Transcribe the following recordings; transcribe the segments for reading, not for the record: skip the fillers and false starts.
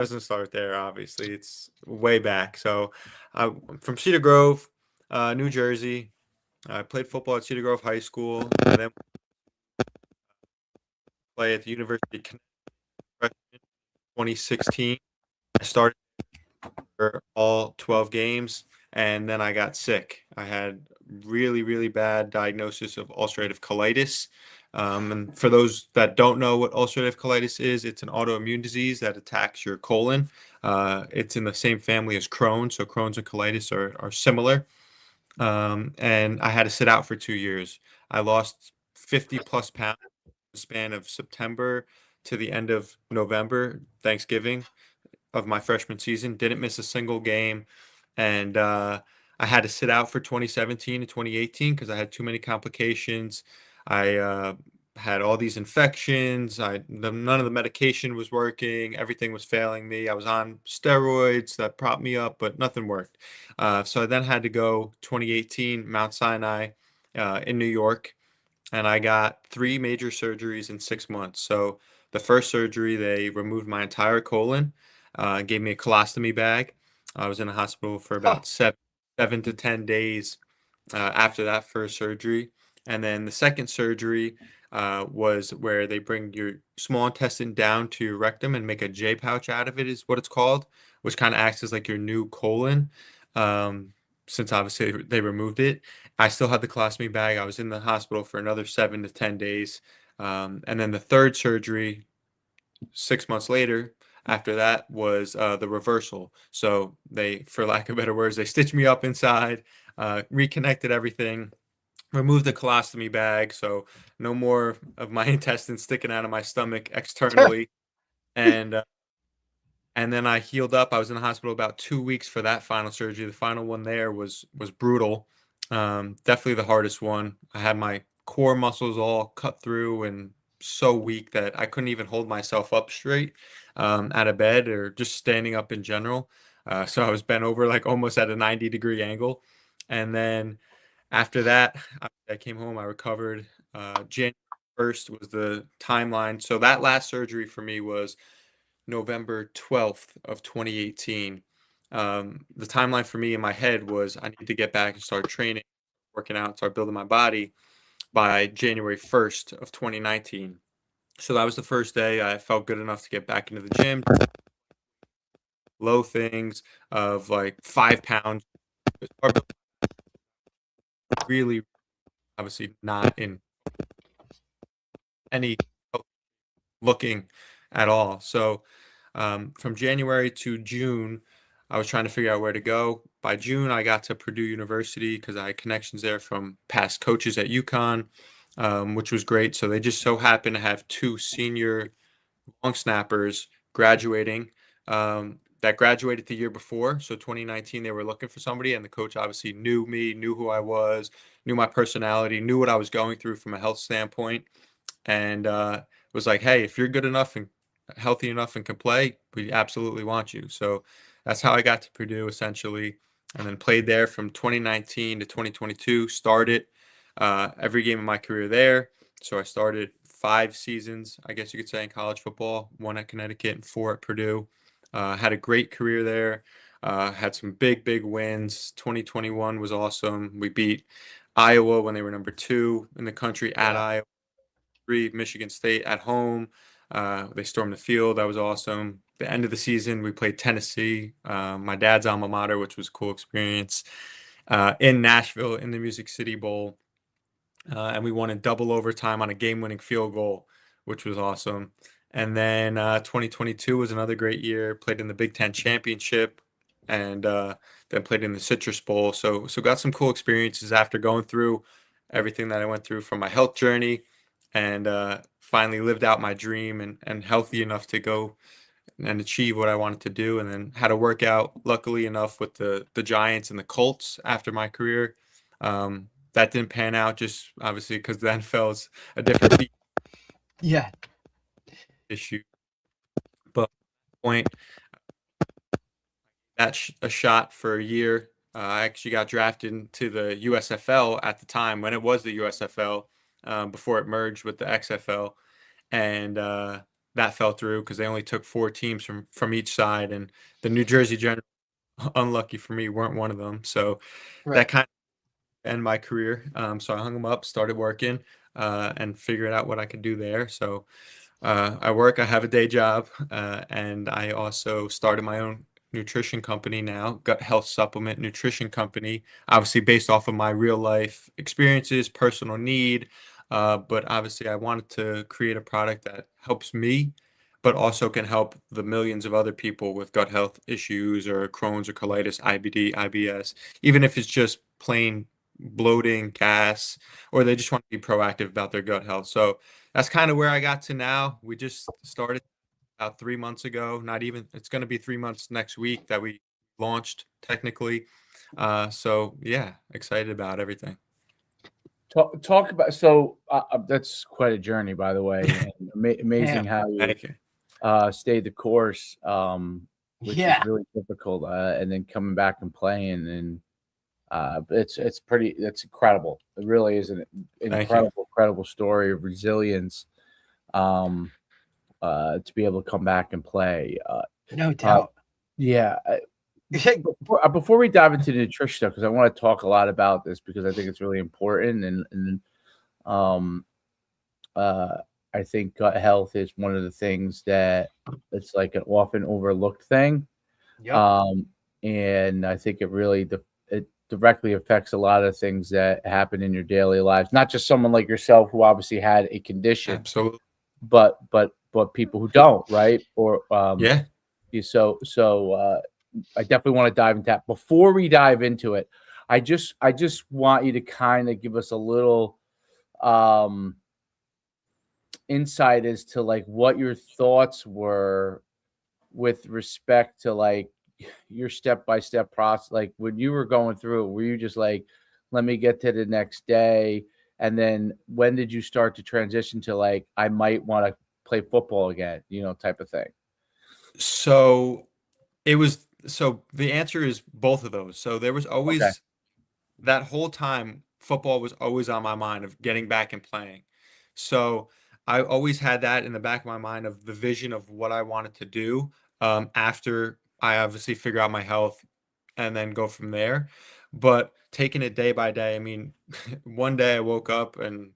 doesn't start there, obviously. It's way back. So I'm from Cedar Grove, New Jersey. I played football at Cedar Grove High School and then play at the University of Connecticut freshman 2016. I started for all 12 games and then I got sick. I had really, really bad diagnosis of ulcerative colitis. And for those that don't know what ulcerative colitis is, it's an autoimmune disease that attacks your colon. It's in the same family as Crohn's, so Crohn's and colitis are similar. And I had to sit out for 2 years. I lost 50 plus pounds in the span of September to the end of November, Thanksgiving of my freshman season. Didn't miss a single game, and I had to sit out for 2017 and 2018 because I had too many complications. I had all these infections. None of the medication was working. Everything was failing me. I was on steroids that propped me up, but nothing worked. So I then had to go 2018 Mount Sinai in New York, and I got three major surgeries in 6 months. So the first surgery, they removed my entire colon, gave me a colostomy bag. I was in the hospital for Huh. about 7 to 10 days after that first surgery. And then the second surgery was where they bring your small intestine down to your rectum and make a J pouch out of it, is what it's called, which kind of acts as like your new colon. Um, since obviously they removed it, I still had the colostomy bag. I was in the hospital for another 7 to 10 days. And then the third surgery, 6 months later, after that was the reversal. So they, for lack of better words, they stitched me up inside, reconnected everything, removed the colostomy bag. So no more of my intestines sticking out of my stomach externally. And and then I healed up. I was in the hospital about 2 weeks for that final surgery. The final one there was brutal. Definitely the hardest one. I had my core muscles all cut through and so weak that I couldn't even hold myself up straight out of bed or just standing up in general. So I was bent over like almost at a 90-degree angle. And then after that, I came home. I recovered. January 1st was the timeline. So that last surgery for me was November 12th of 2018. The timeline for me in my head was I need to get back and start training, working out, start building my body by January 1st of 2019. So that was the first day I felt good enough to get back into the gym, low things of like 5 pounds, really obviously not in any looking at all. So from January to June, I was trying to figure out where to go. By June, I got to Purdue University because I had connections there from past coaches at UConn, which was great. So they just so happened to have two senior long snappers graduating that graduated the year before. So 2019, they were looking for somebody, and the coach obviously knew me, knew who I was, knew my personality, knew what I was going through from a health standpoint, and was like, "Hey, if you're good enough and healthy enough and can play, we absolutely want you." So that's how I got to Purdue essentially, and then played there from 2019 to 2022. Started every game of my career there. So I started 5 seasons, I guess you could say, in college football. One at Connecticut and four at Purdue. Had a great career there. Had some big, big wins. 2021 was awesome. We beat Iowa when they were number two in the country at Yeah. Iowa. Three, Michigan State at home. They stormed the field. That was awesome. The end of the season, we played Tennessee, my dad's alma mater, which was a cool experience, in Nashville in the Music City Bowl. And we won in double overtime on a game-winning field goal, which was awesome. And then 2022 was another great year. Played in the Big Ten championship, and then played in the Citrus Bowl. So got some cool experiences after going through everything that I went through from my health journey, and finally lived out my dream and healthy enough to go and achieve what I wanted to do. And then had to work out, luckily enough, with the Giants and the Colts after my career. That didn't pan out, just obviously because the NFL is a different Yeah. issue. But at that point, that's a shot for a year. I actually got drafted into the USFL at the time when it was the USFL, before it merged with the XFL. And that fell through because they only took 4 teams from each side, and the New Jersey Generals, unlucky for me, weren't one of them. So that Right. kind of ended my career. So I hung them up, started working, and figured out what I could do there. So I have a day job, and I also started my own nutrition company now, gut health supplement nutrition company, obviously based off of my real life experiences, personal need. But obviously, I wanted to create a product that helps me, but also can help the millions of other people with gut health issues or Crohn's or colitis, IBD, IBS, even if it's just plain bloating, gas, or they just want to be proactive about their gut health. So that's kind of where I got to now. We just started about 3 months ago. Not even, it's going to be 3 months next week that we launched technically. So yeah, excited about everything. Talk about, so that's quite a journey, by the way, and Yeah. amazing how you Thank you. stayed the course, which is Yeah. really difficult, and then coming back and playing, and it's incredible. It really is an Thank you. incredible story of resilience, um, to be able to come back and play. No Uh, doubt. yeah. Before we dive into the nutrition stuff, because I want to talk a lot about this because I think it's really important, and um, uh, I think gut health is one of the things that it's like an often overlooked thing. Yep. Um, and I think it directly affects a lot of things that happen in your daily lives. Not just someone like yourself who obviously had a condition, Absolutely. but people who don't, right? Or Yeah. I definitely want to dive into that. Before we dive into it, I just want you to kind of give us a little um insight as to like what your thoughts were with respect to like your step by step process. Like when you were going through it, were you just like, let me get to the next day? And then when did you start to transition to like, I might want to play football again, type of thing? So so the answer is both of those. So there was Okay. always that whole time, football was always on my mind of getting back and playing. So I always had that in the back of my mind of the vision of what I wanted to do after I obviously figure out my health and then go from there. But taking it day by day, I mean, one day I woke up and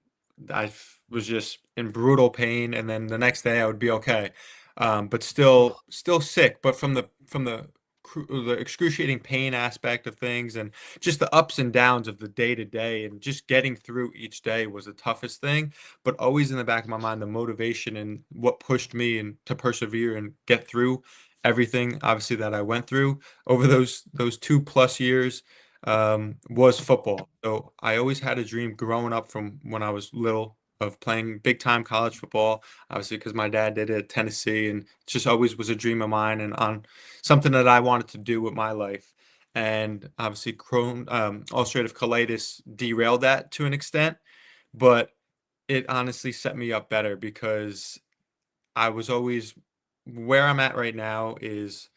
was just in brutal pain, and then the next day I would be okay, but still sick. But from the excruciating pain aspect of things, and just the ups and downs of the day to day, and just getting through each day was the toughest thing. But always in the back of my mind, the motivation and what pushed me and to persevere and get through everything, obviously that I went through over those 2+ years, was football. So I always had a dream growing up from when I was little of playing big time college football, obviously because my dad did it at Tennessee, and it just always was a dream of mine and on something that I wanted to do with my life. And obviously, ulcerative colitis derailed that to an extent, but it honestly set me up better because I was always where I'm at right now is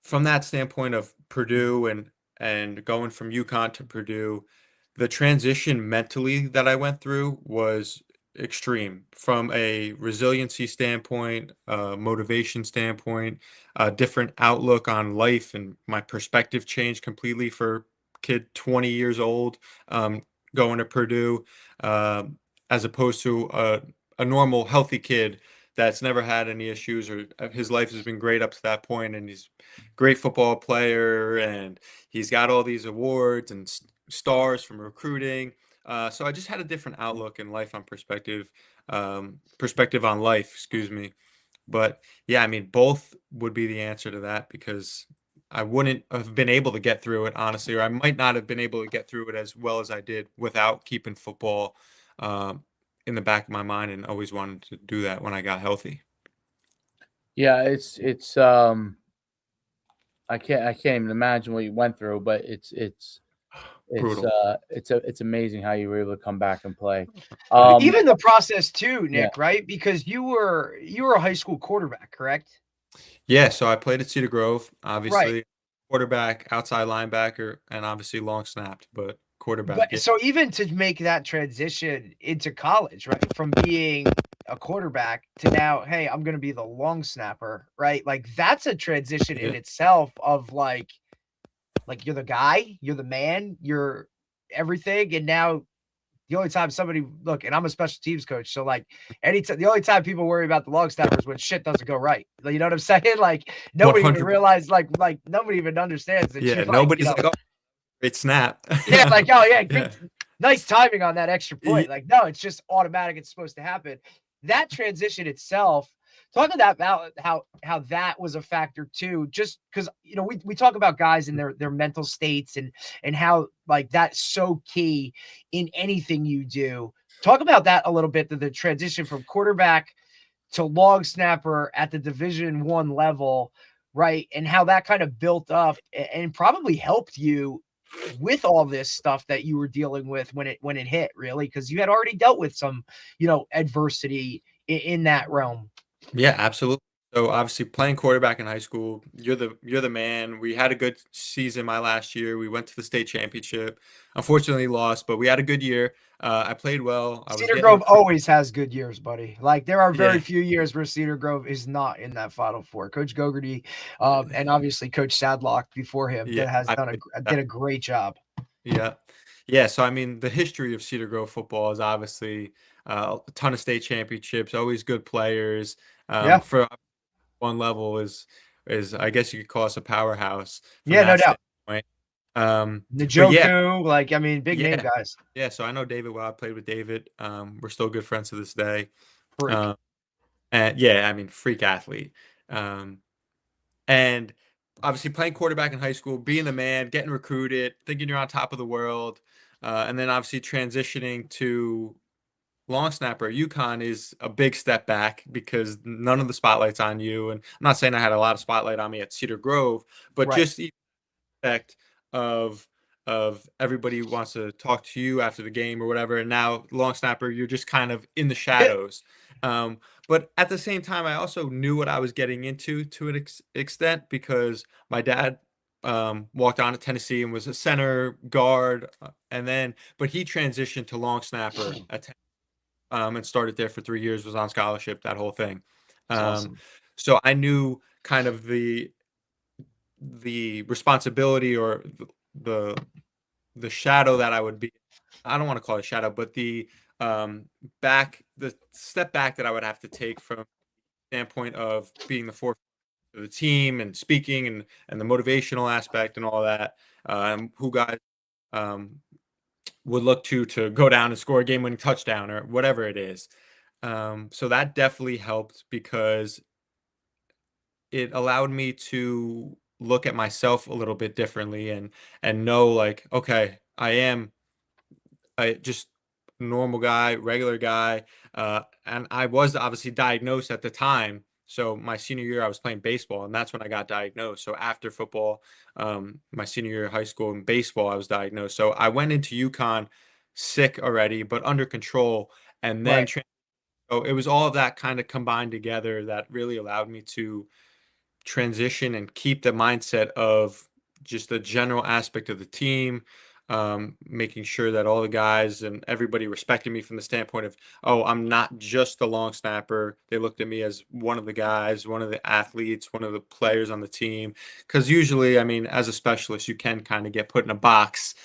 from that standpoint of Purdue and going from UConn to Purdue, the transition mentally that I went through was extreme from a resiliency standpoint, motivation standpoint, a different outlook on life, and my perspective changed completely for kid 20 years old, um, going to Purdue, as opposed to a normal healthy kid that's never had any issues, or his life has been great up to that point, and he's great football player, and he's got all these awards and stars from recruiting. So I just had a different outlook in life on perspective on life, excuse me. But yeah, I mean, both would be the answer to that because I wouldn't have been able to get through it, honestly, or I might not have been able to get through it as well as I did without keeping football um, in the back of my mind and always wanted to do that when I got healthy. Yeah, it's I can't even imagine what you went through, but Brutal. it's amazing how you were able to come back and play. Thank you. Even the process too, Yeah. Nick, right? Because you were a high school quarterback, correct? Yeah, so I played at Cedar Grove, Right. obviously quarterback, outside linebacker, and obviously long snapped, but quarterback. But Yeah. so even to make that transition into college, right? From being a quarterback to now, hey, I'm going to be the long snapper, right? Like that's a transition in itself of like you're the guy, you're the man, you're everything. And now the only time somebody look, and I'm a special teams coach, so like anytime the only time people worry about the long snapper is when shit doesn't go right. You know what I'm saying? Like nobody even 100. realizes, like nobody even understands that Yeah, you're like, nobody's like, oh, great snap. yeah, like, oh yeah, Yeah. good, nice timing on that extra Yeah. point. Like, no, it's just automatic. It's supposed to happen. That transition itself, talking about how that was a factor too, just because we talk about guys and their mental states and how like that's so key in anything you do. Talk about that a little bit, the transition from quarterback to long snapper at the Division I level, right? And how that kind of built up and probably helped you with all this stuff that you were dealing with when it hit, really, because you had already dealt with some adversity in that realm. Yeah, absolutely. So obviously playing quarterback in high school, you're the man. We had a good season my last year. We went to the state championship. Unfortunately lost, but we had a good year. I played well. I was Cedar getting Grove recruited. always has good years, buddy. Like there are very Yeah. few years where Cedar Grove is not in that Final Four. Coach Gogarty, and obviously Coach Sadlock before him Yeah. that has I done played did a great job. Yeah. Yeah. So, I mean, the history of Cedar Grove football is obviously a ton of state championships, always good players. Yeah, For one level is I guess you could call us a powerhouse from yeah, no that doubt. standpoint. But yeah, Njoku, like I mean, big name yeah, guys. yeah. So I know David well. I played with David. We're still good friends to this day. Freak. Um, and yeah, I mean, freak athlete. Um, and obviously playing quarterback in high school, being the man, getting recruited, thinking you're on top of the world, and then obviously transitioning to long snapper UConn is a big step back because none of the spotlight's on you. And I'm not saying I had a lot of spotlight on me at Cedar Grove, but Right. just the effect of everybody wants to talk to you after the game or whatever. And now long snapper, you're just kind of in the Yeah. shadows. But at the same time, I also knew what I was getting into to an extent because my dad walked on to Tennessee and was a center guard, but he transitioned to long snapper at and started there for 3 years, was on scholarship, that whole thing. It's Um, awesome. so I knew kind of the responsibility or the the shadow that I would be. I don't want to call it shadow, but um the step back that I would have to take from the standpoint of being the forefront of the team and speaking and the motivational aspect and all that. Who guys um would look to go down and score a game-winning touchdown or whatever it is. So that definitely helped because it allowed me to look at myself a little bit differently and know like, okay, I just normal guy, regular guy, and I was obviously diagnosed at the time. So my senior year, I was playing baseball, and that's when I got diagnosed. So after football, my senior year of high school in baseball, I was diagnosed. So I went into UConn sick already, but under control, and then Right. so it was all of that kind of combined together that really allowed me to transition and keep the mindset of just the general aspect of the team, making sure that all the guys and everybody respected me from the standpoint of, oh, I'm not just the long snapper. They looked at me as one of the guys, one of the athletes, one of the players on the team. Because usually, I mean, as a specialist, you can kind of get put in a box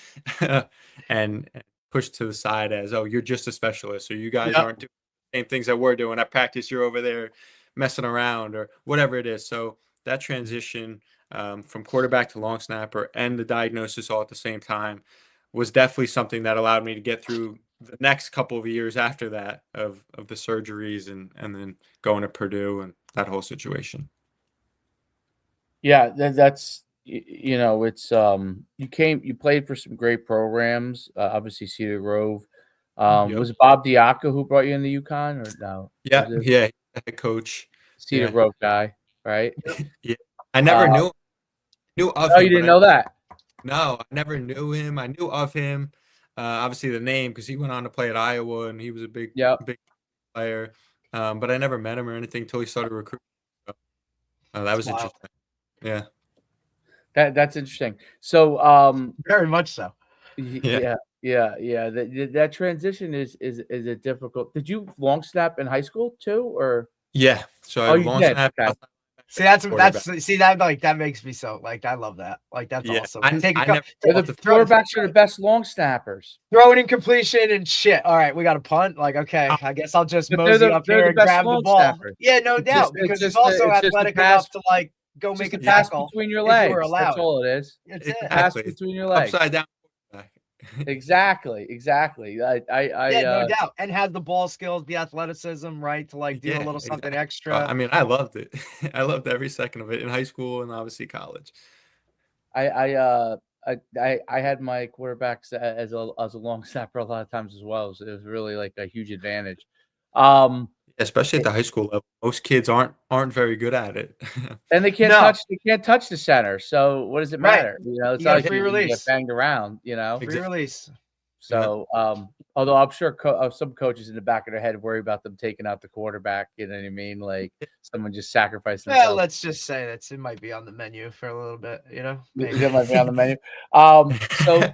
and pushed to the side as, oh, you're just a specialist, or you guys Yeah. aren't doing the same things that we're doing. At practice, you're over there messing around or whatever it is. So that transition from quarterback to long snapper and the diagnosis all at the same time was definitely something that allowed me to get through the next couple of years after that of the surgeries and then going to Purdue and that whole situation. Yeah, that's it's you played for some great programs, obviously Cedar Grove. Yep. Was it Bob Diaco who brought you into UConn or no? Yeah. Was it Yeah. Head coach. Cedar Yeah. Grove guy, right? Yeah. I never Uh, knew of oh, you him, but didn't know that? I never knew him. I knew of him. Obviously the name because he went on to play at Iowa and he was a Yep. big player. But I never met him or anything until he started recruiting. So, that It's was wild. interesting. Yeah. That's interesting. So Very much so. Yeah. yeah. Yeah. That transition is a difficult. Did you long snap in high school too, or Yeah. So I oh, you long did? snap, Okay. outside See, that's quarterback. see that like that makes me so like I love that. Like that's Yeah. awesome. Take a I never Or thought the to quarterbacks are the best long snappers, throw an incompletion and shit. All right, we got a punt. Like, okay, oh, I guess I'll just but mosey up they're here the and best grab the long ball. snappers. Yeah, no It's just doubt, because he's also the athletic pass. enough to like go It's just make a a yeah, pass tackle between your if you were legs. That's allowed. all it is. That's It's a it. pass exactly. between your legs. Upside down quarterback. Exactly. Yeah, no doubt. And have the ball skills, the athleticism, right, to like do a Yeah, little something exactly. extra. I mean, I loved it. I loved every second of it in high school and obviously college. I I uh I had my quarterbacks as a long snapper a lot of times as well. So it was really like a huge advantage. Um, Especially at it- the high school level. Most kids aren't very good at it. and No, they can't touch the center. So what does it right. matter? You know, it's You not got a like free you're gonna get release. banged around. You know. Free Exactly. release. Yeah. So, although I'm sure some coaches in the back of their head worry about them taking out the quarterback. You know what I mean? Like someone just sacrificed Well, themselves. let's just say that it might be on the menu for a little bit, maybe. That might be on the menu. So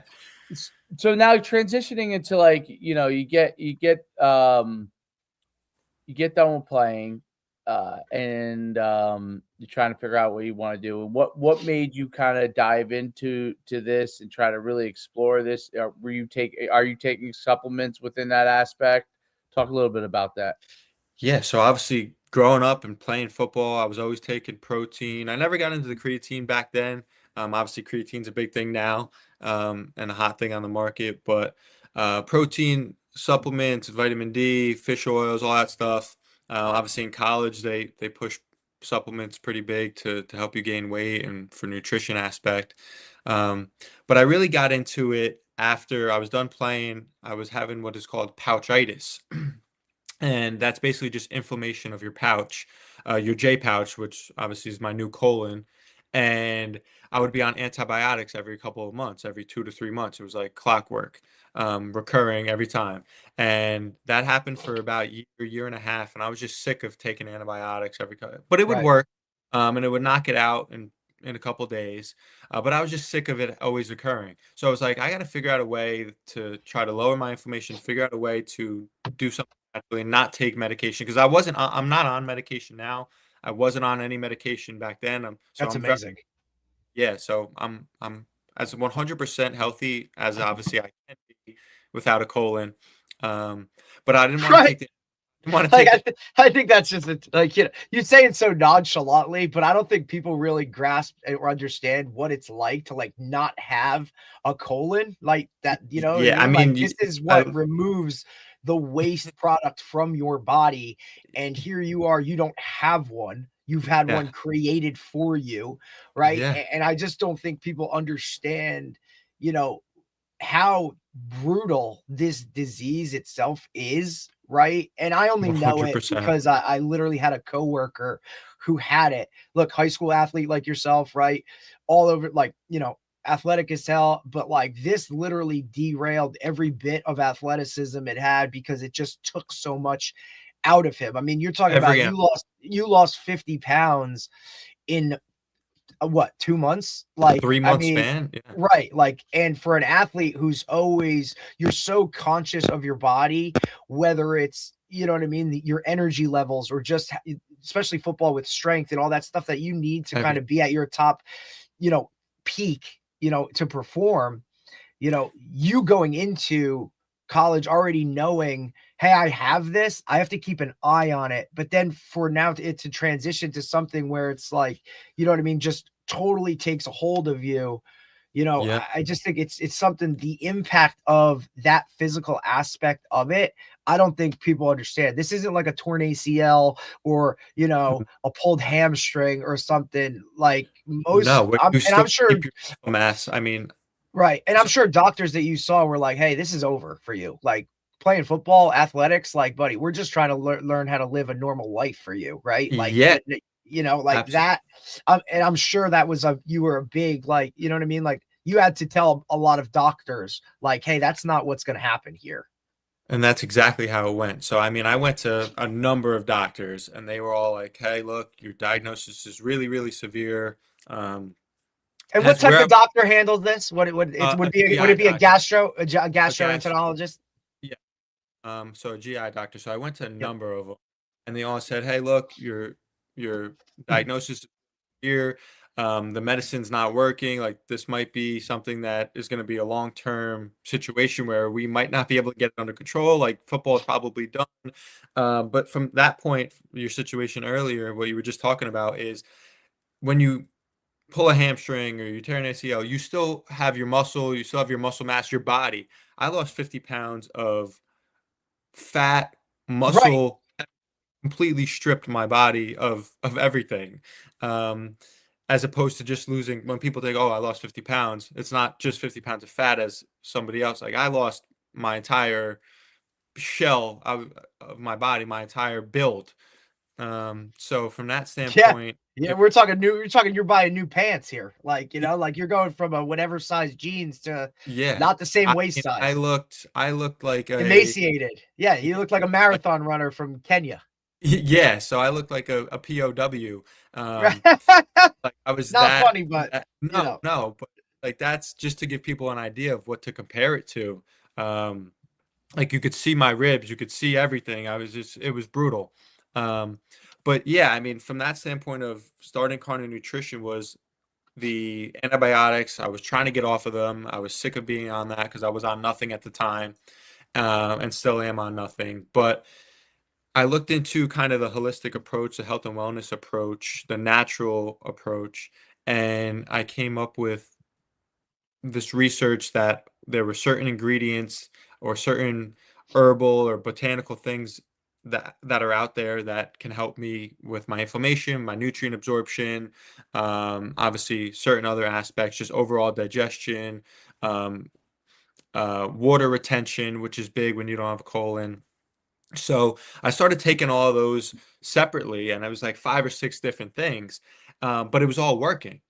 so now transitioning into like you get done with playing, and you're trying to figure out what you want to do. And what made you kind of dive into this and try to really explore this? Are you taking supplements within that aspect? Talk a little bit about that. Yeah, so obviously growing up and playing football, I was always taking protein. I never got into the creatine back then. Obviously creatine's a big thing now, and a hot thing on the market, but protein supplements, vitamin D, fish oils, all that stuff. Obviously in college they push supplements pretty big to help you gain weight and for nutrition aspect. Um, but I really got into it after I was done playing. I was having what is called pouchitis. And that's basically just inflammation of your pouch, your J pouch, which obviously is my new colon. And I would be on antibiotics every couple of months, every 2 to 3 months. It was like clockwork, recurring every time. And that happened for about year and a half. And I was just sick of taking antibiotics but it would Right. work, and it would knock it out in a couple of days. But I was just sick of it always occurring. So I was like, I got to figure out a way to try to lower my inflammation, figure out a way to do something actually not take medication because I'm not on medication now. I wasn't on any medication back then. So That's I'm very, amazing. yeah, so I'm as 100% healthy as obviously I can be without a colon. Um, but I didn't want to Right. take the didn't want to Like take the I think that's just like you say it so nonchalantly, but I don't think people really grasp or understand what it's like to like not have a colon like that. You know what I yeah, I mean? Like mean this is what I, removes the waste product from your body, and here you are, you don't have one. You've had yeah, one created for you, right? yeah, And I just don't think people understand, you know, how brutal this disease itself is, right? And I only know it 100%. because I literally had a coworker who had it. Look, high school athlete like yourself, right? All over, like, athletic as hell, but like this literally derailed every bit of athleticism it had because it just took so much out of him. I mean, you're talking Every about you lost 50 pounds in what, 2 months? Like, three I month mean, span. Yeah, right, like, and for an athlete who's always you're so conscious of your body, whether it's, you know what I mean, your energy levels or just especially football with strength and all that stuff that you need to kind every of be at your top, you know, peak, to perform, you going into college already knowing, hey, I have this, I have to keep an eye on it. But then for now it to transition to something where it's like, you know what I mean, just totally takes a hold of you. yeah. I just think it's something, the impact of that physical aspect of it. I don't think people understand. This isn't like a torn ACL or, a pulled hamstring or something like No, but you and I'm still sure. keep your muscle mass. I mean, Right, and I'm so, sure doctors that you saw were like, "Hey, this is over for you. Like, playing football, athletics, like, buddy, we're just trying to learn how to live a normal life for you, right?" Like, yeah, like absolutely. that, and I'm sure that was you were a big, like, you know what I mean? Like, you had to tell a lot of doctors, like, "Hey, that's not what's gonna happen here." And that's exactly how it went. So, I mean, I went to a number of doctors, and they were all like, "Hey, look, your diagnosis is really, really severe. Um, And what Has type where of doctor handles this? What it would it a would GI it be doctor, a a gas, gastroenterologist? yeah, so a GI doctor. So I went to a Yep. number of them, and they all said, "Hey, look, your diagnosis is here. The medicine's not working. Like this might be something that is going to be a long-term situation where we might not be able to get it under control. Like football is probably done." But from that point, your situation earlier, what you were just talking about is when you pull a hamstring or you tear an ACL, you still have your muscle, you still have your muscle mass, your body. I lost 50 pounds of fat, Right. muscle, completely stripped my body of everything. Um, as opposed to just losing, when people think, oh, I lost 50 pounds, it's not just 50 pounds of fat as somebody else. Like I lost my entire shell of my body, my entire build. So from that Yeah. standpoint, Yeah, we're talking new. You're talking. You're buying new pants here, like like you're going from a whatever size jeans to yeah, not the same I waist mean, I size. looked, I looked like a, Emaciated. Yeah, you look like a marathon runner from Kenya. yeah, so I looked like a POW. Right. Um, like I was Not funny, but no, no, but like that's just to give people an idea of what to compare it to. Um, like you could see my ribs, you could see everything. I was just, it was brutal. Um, but yeah, I mean, from that standpoint of starting Carna Nutrition was the antibiotics. I was trying to get off of them. I was sick of being on that because I was on nothing at the time, and still am on nothing. But I looked into kind of the holistic approach, the health and wellness approach, the natural approach, and I came up with this research that there were certain ingredients or certain herbal or botanical things that are out there that can help me with my inflammation, my nutrient absorption, obviously certain other aspects, just overall digestion, um, water retention, which is big when you don't have a colon. So I started taking all of those separately, and it was like 5 or 6 different things, but it was all working.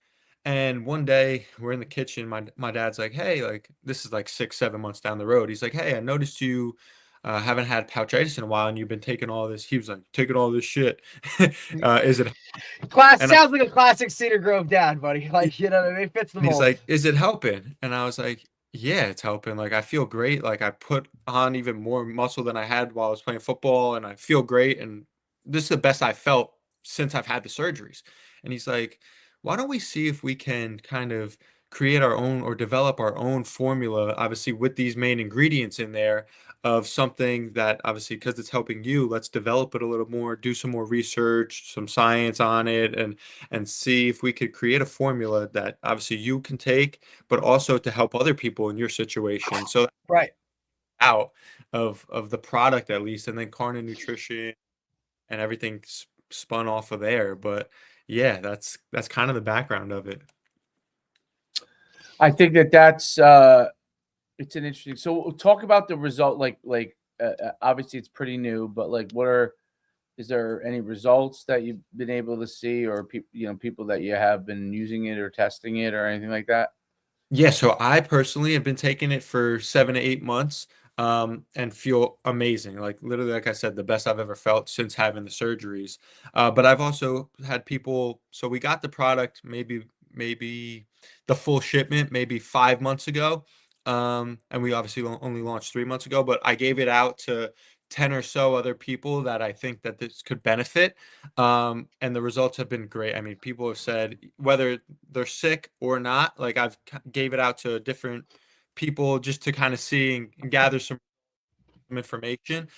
And one day we're in the kitchen. My dad's like, "Hey, like this is like 6, 7 months down the road." He's like, "Hey, I noticed you haven't had pouchitis in a while, and you've been taking all this." He was like, "Taking all this shit. Is it?" Class And sounds like a classic Cedar Grove dad, buddy. I, Like it fits the He's mold. like, "Is it helping?" And I was like, "Yeah, it's helping. Like I feel great. Like I put on even more muscle than I had while I was playing football, and I feel great. And this is the best I felt since I've had the surgeries." And he's like, "Why don't we see if we can kind of create our own or develop our own formula, obviously with these main ingredients in there of something that obviously because it's helping you, let's develop it a little more, do some more research, some science on it, and see if we could create a formula that obviously you can take, but also to help other people in your situation. So Right. out of the product at least, and then Carna Nutrition and everything spun off of there. But yeah, that's kind of the background of it. I think that's it's an interesting. So talk about the result. Obviously it's pretty new, but like, is there any results that you've been able to see, or people that you have been using it or testing it or anything like that? Yeah, so I personally have been taking it for 7 to 8 months, and feel amazing. Like literally, like I said, the best I've ever felt since having the surgeries. But I've also had people. So we got the product maybe the full shipment maybe 5 months ago, and we obviously only launched 3 months ago. But I gave it out to 10 or so other people that I think that this could benefit. And the results have been great. I mean, people have said whether they're sick or not, like I've gave it out to different people just to kind of see and gather some information,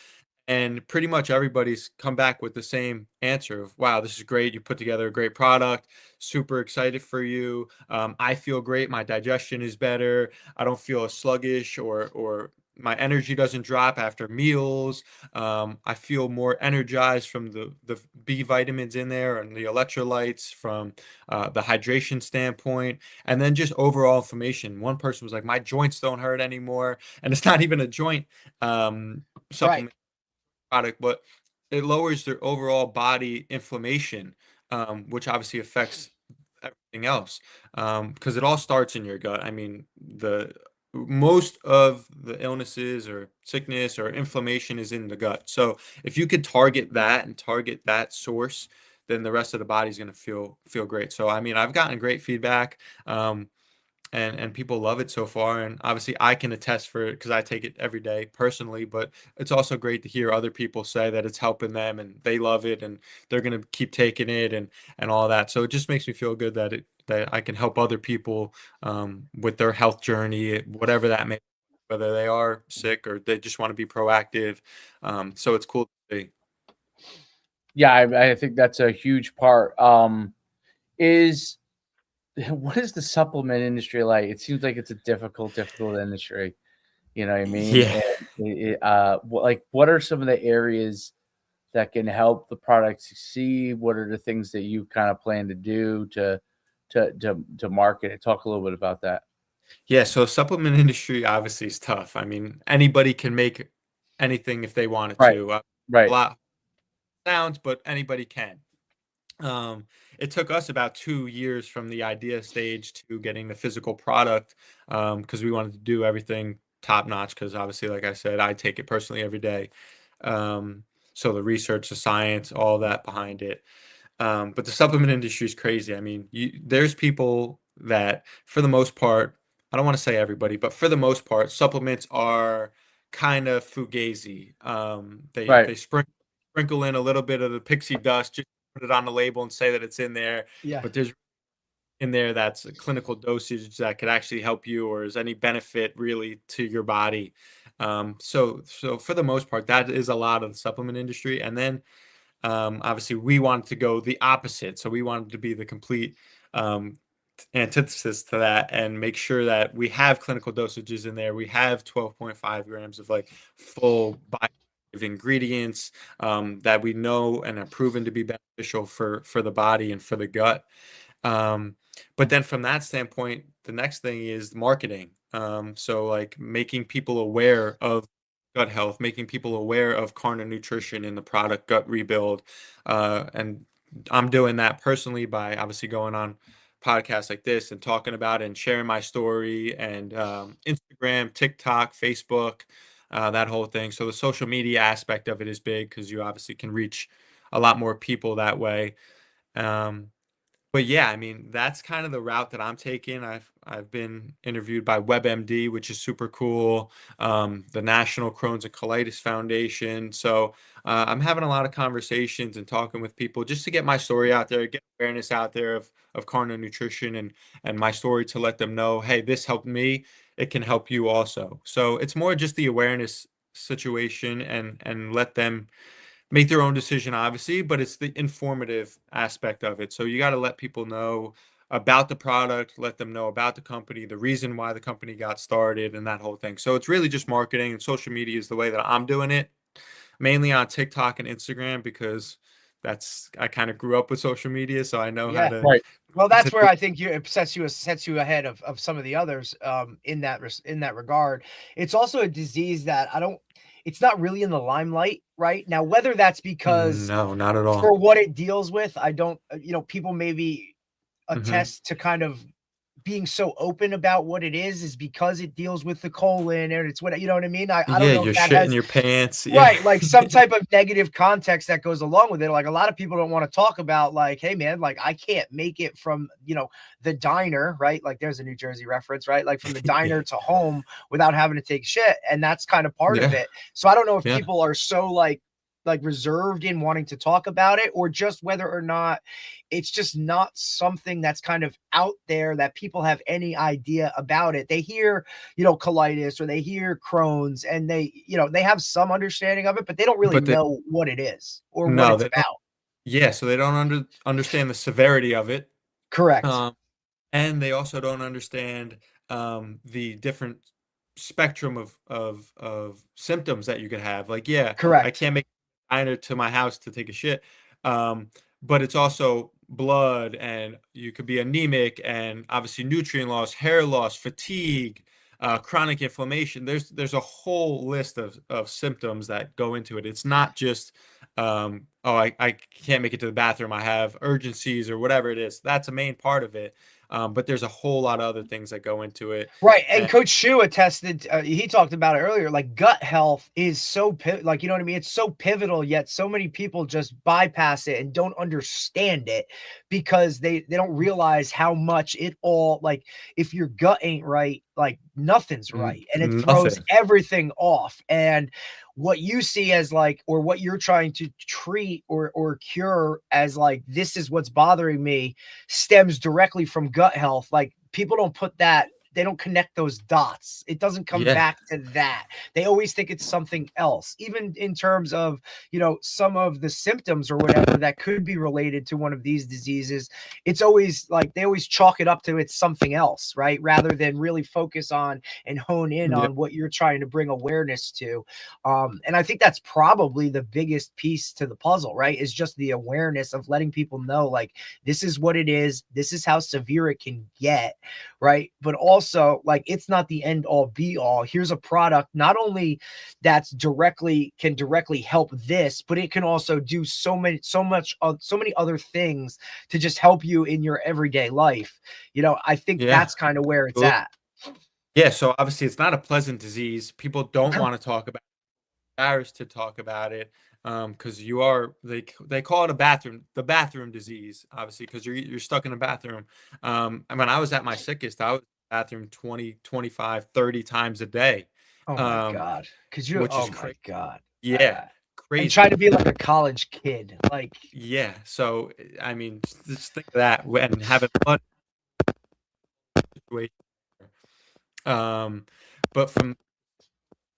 and pretty much everybody's come back with the same answer of, wow, this is great. You put together a great product. Super excited for you. I feel great. My digestion is better. I don't feel as sluggish, or my energy doesn't drop after meals. I feel more energized from the B vitamins in there and the electrolytes from the hydration standpoint. And then just overall inflammation. One person was like, my joints don't hurt anymore. And it's not even a joint Right. supplement product, but it lowers their overall body inflammation, which obviously affects everything else, because it all starts in your gut. I mean, the most of the illnesses or sickness or inflammation is in the gut. So if you could target that and target that source, then the rest of the body's going to feel great. So I mean, I've gotten great feedback. And people love it so far, and obviously I can attest for it because I take it every day personally, but it's also great to hear other people say that it's helping them and they love it and they're going to keep taking it and all that. So it just makes me feel good that I can help other people with their health journey, whatever that may be, whether they are sick or they just want to be proactive. So it's cool to see. Yeah, I think that's a huge part. Is what is the supplement industry like? It seems like it's a difficult industry. You know what I mean? Yeah. And like, what are some of the areas that can help the product succeed? What are the things that you kind of plan to do to market it? Talk a little bit about that. Yeah, so supplement industry obviously is tough. I mean, anybody can make anything if they wanted Right, to. A right, lot sounds, but anybody can. Um, it took us about 2 years from the idea stage to getting the physical product, because we wanted to do everything top notch. Because obviously, like I said, I take it personally every day. Um, so the research, the science, all that behind it. But the supplement industry is crazy. I mean, there's people that, for the most part, I don't want to say everybody, but for the most part, supplements are kind of fugazi. They right. sprinkle in a little bit of the pixie dust, just put it on the label and say that it's in there. Yeah. But there's in there that's a clinical dosage that could actually help you, or is any benefit really to your body. So for the most part, that is a lot of the supplement industry, and then obviously, we wanted to go the opposite. So we wanted to be the complete um, antithesis to that and make sure that we have clinical dosages in there. We have 12.5 grams of like full bioactive ingredients that we know and are proven to be beneficial for the body and for the gut. Um, but then from that standpoint, the next thing is marketing. So like making people aware of gut health, making people aware of Carna nutrition in the product Gut Rebuild. And I'm doing that personally by obviously going on podcasts like this and talking about it and sharing my story and Instagram, TikTok, Facebook, that whole thing. So the social media aspect of it is big because you obviously can reach a lot more people that way. Um, but yeah, I mean, that's kind of the route that I'm taking. I've been interviewed by WebMD, which is super cool, the National Crohn's and Colitis Foundation. So I'm having a lot of conversations and talking with people just to get my story out there, get awareness out there of carnivore nutrition and my story to let them know, hey, this helped me. It can help you also. So it's more just the awareness situation and let them make their own decision, obviously, but it's the informative aspect of it. So you got to let people know about the product, let them know about the company, the reason why the company got started, and that whole thing. So it's really just marketing, and social media is the way that I'm doing it, mainly on TikTok and Instagram because I kind of grew up with social media, so I know how Yeah. to Right. Well, that's to where do. I think it sets you ahead of some of the others in that regard. It's also a disease that it's not really in the limelight right now. Whether that's because No, not at for all. what it deals with, I don't. People maybe Hmm. attest to kind of being so open about what it is because it deals with the colon and it's what you know what I mean. I don't Yeah, know if you're that shitting has your pants. Yeah. right, like some type of negative context that goes along with it. Like a lot of people don't want to talk about like, hey man, like I can't make it from, the diner, right? Like there's a New Jersey reference, right? Like from the Yeah. diner to home without having to take shit. And that's kind of part of Yeah. it. So I don't know if Yeah. people are so like reserved in wanting to talk about it or just whether or not it's just not something that's kind of out there that people have any idea about it. They hear colitis or they hear Crohn's and they have some understanding of it, but they don't really But know what it is or what no, it's they don't. about. Yeah, so they don't understand the severity of it. Correct. Um, and they also don't understand the different spectrum of symptoms that you can have. Like, yeah, I Correct. can't make a diner to my house to take a shit, but it's also blood, and you could be anemic, and obviously nutrient loss, hair loss, fatigue, chronic inflammation. There's a whole list of symptoms that go into it. It's not just oh, I can't make it to the bathroom, I have urgencies or whatever it is. That's a main part of it. But there's a whole lot of other things that go into it. Right. And And Coach Shu attested, he talked about it earlier, like gut health is so, like, you know what I mean? It's so pivotal, yet so many people just bypass it and don't understand it because they don't realize how much it all, like, if your gut ain't right, like nothing's right. And it throws nothing. everything off. And what you see as like, or what you're trying to treat or cure as like, this is what's bothering me, stems directly from gut health. Like, people don't put that, they don't connect those dots. It doesn't come Yeah. back to that. They always think it's something else, even in terms of, you know, some of the symptoms or whatever that could be related to one of these diseases. It's always like they always chalk it up to it's something else, right? Rather than really focus on and hone in Yeah. on what you're trying to bring awareness to. And I think that's probably the biggest piece to the puzzle, right? Is just the awareness of letting people know, like, this is what it is. This is how severe it can get, right? But also, like, it's not the end all be all. Here's a product not only that's can directly help this, but it can also do so many other things to just help you in your everyday life. You know, I think Yeah. that's kind of where it's Cool. at. Yeah. So obviously it's not a pleasant disease. People don't want to talk about it, embarrassed to talk about it. Because they call it the bathroom disease, obviously, because you're stuck in a bathroom. And when I was at my sickest, I was in the bathroom 20, 25, 30 times a day. Oh my Um, God. Cause you're, which oh is my crazy. God. Yeah, And crazy. try to be like a college kid. Like, Yeah. So I mean, just think of that and having one situation. Um, but from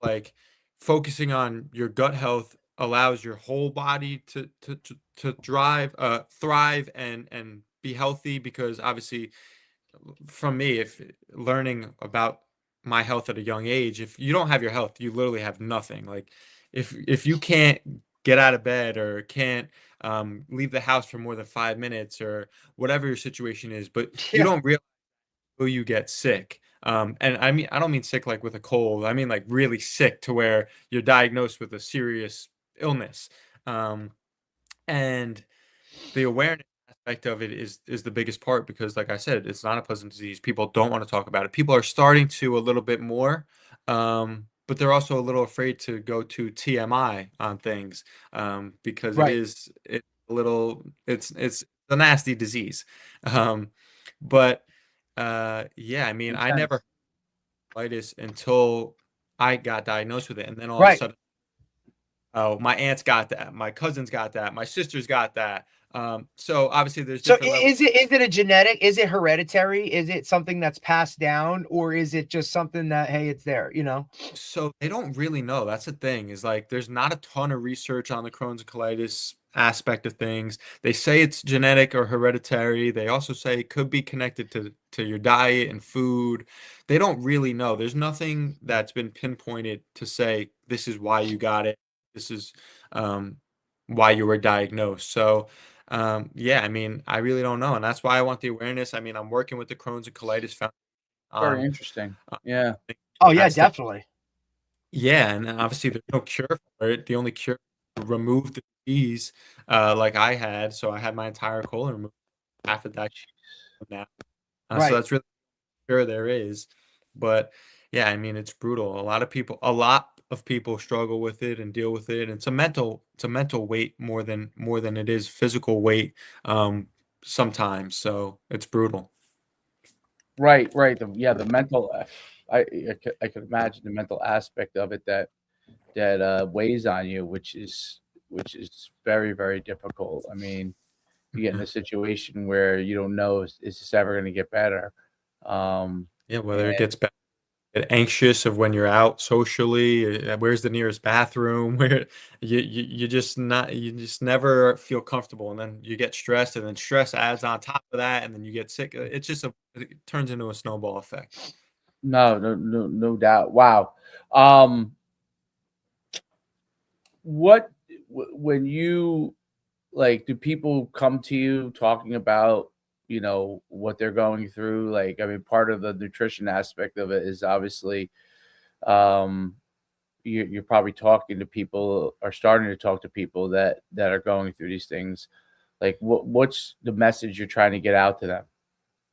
like focusing on your gut health allows your whole body to thrive and be healthy, because obviously from me, if learning about my health at a young age, if you don't have your health, you literally have nothing. Like if you can't get out of bed or can't leave the house for more than 5 minutes or whatever your situation is, but you yeah. don't realize until you get sick. And I mean, I don't mean sick like with a cold. I mean like really sick to where you're diagnosed with a serious illness. Um, and the awareness aspect of it is the biggest part, because like I said, it's not a pleasant disease. People don't want to talk about it. People are starting to a little bit more, but they're also a little afraid to go to TMI on things, because Right. it's a little it's a nasty disease. Um, but yeah, I mean, Makes I never sense. had colitis until I got diagnosed with it, and then all of a Right. sudden, oh, my aunts got that, my cousins got that, my sisters got that. So obviously there's So different levels. is it a genetic? Is it hereditary? Is it something that's passed down, or is it just something that, hey, it's there? You know? So they don't really know. That's the thing, is like there's not a ton of research on the Crohn's and colitis aspect of things. They say it's genetic or hereditary. They also say it could be connected to your diet and food. They don't really know. There's nothing that's been pinpointed to say this is why you got it. This is um, why you were diagnosed. So yeah, I mean, I really don't know, and that's why I want the awareness. I mean, I'm working with the Crohn's and Colitis Foundation Very on interesting. Yeah. Oh yeah, that's thing. definitely. Yeah, and obviously there's no cure for it. The only cure is to remove the disease, like I had. So I had my entire colon removed, half of that now. So Right. that's really sure there is. But yeah, I mean it's brutal. A lot of people struggle with it and deal with it. And it's a mental weight more than it is physical weight, sometimes. So it's brutal. Right, right. The mental, I could imagine the mental aspect of it that weighs on you, which is very, very difficult. I mean, you get in Yeah, a situation where you don't know, is this ever going to get better? Um, yeah, whether and it gets better. Get anxious of when you're out socially, where's the nearest bathroom, where you just never feel comfortable, and then you get stressed, and then stress adds on top of that, and then you get sick. It turns into a snowball effect. no, no, no, no doubt. Wow. Um, what when you like, do people come to you talking about, what they're going through? Like, I mean, part of the nutrition aspect of it is obviously, um, you're probably talking to people or starting to talk to people that are going through these things. Like what's the message you're trying to get out to them?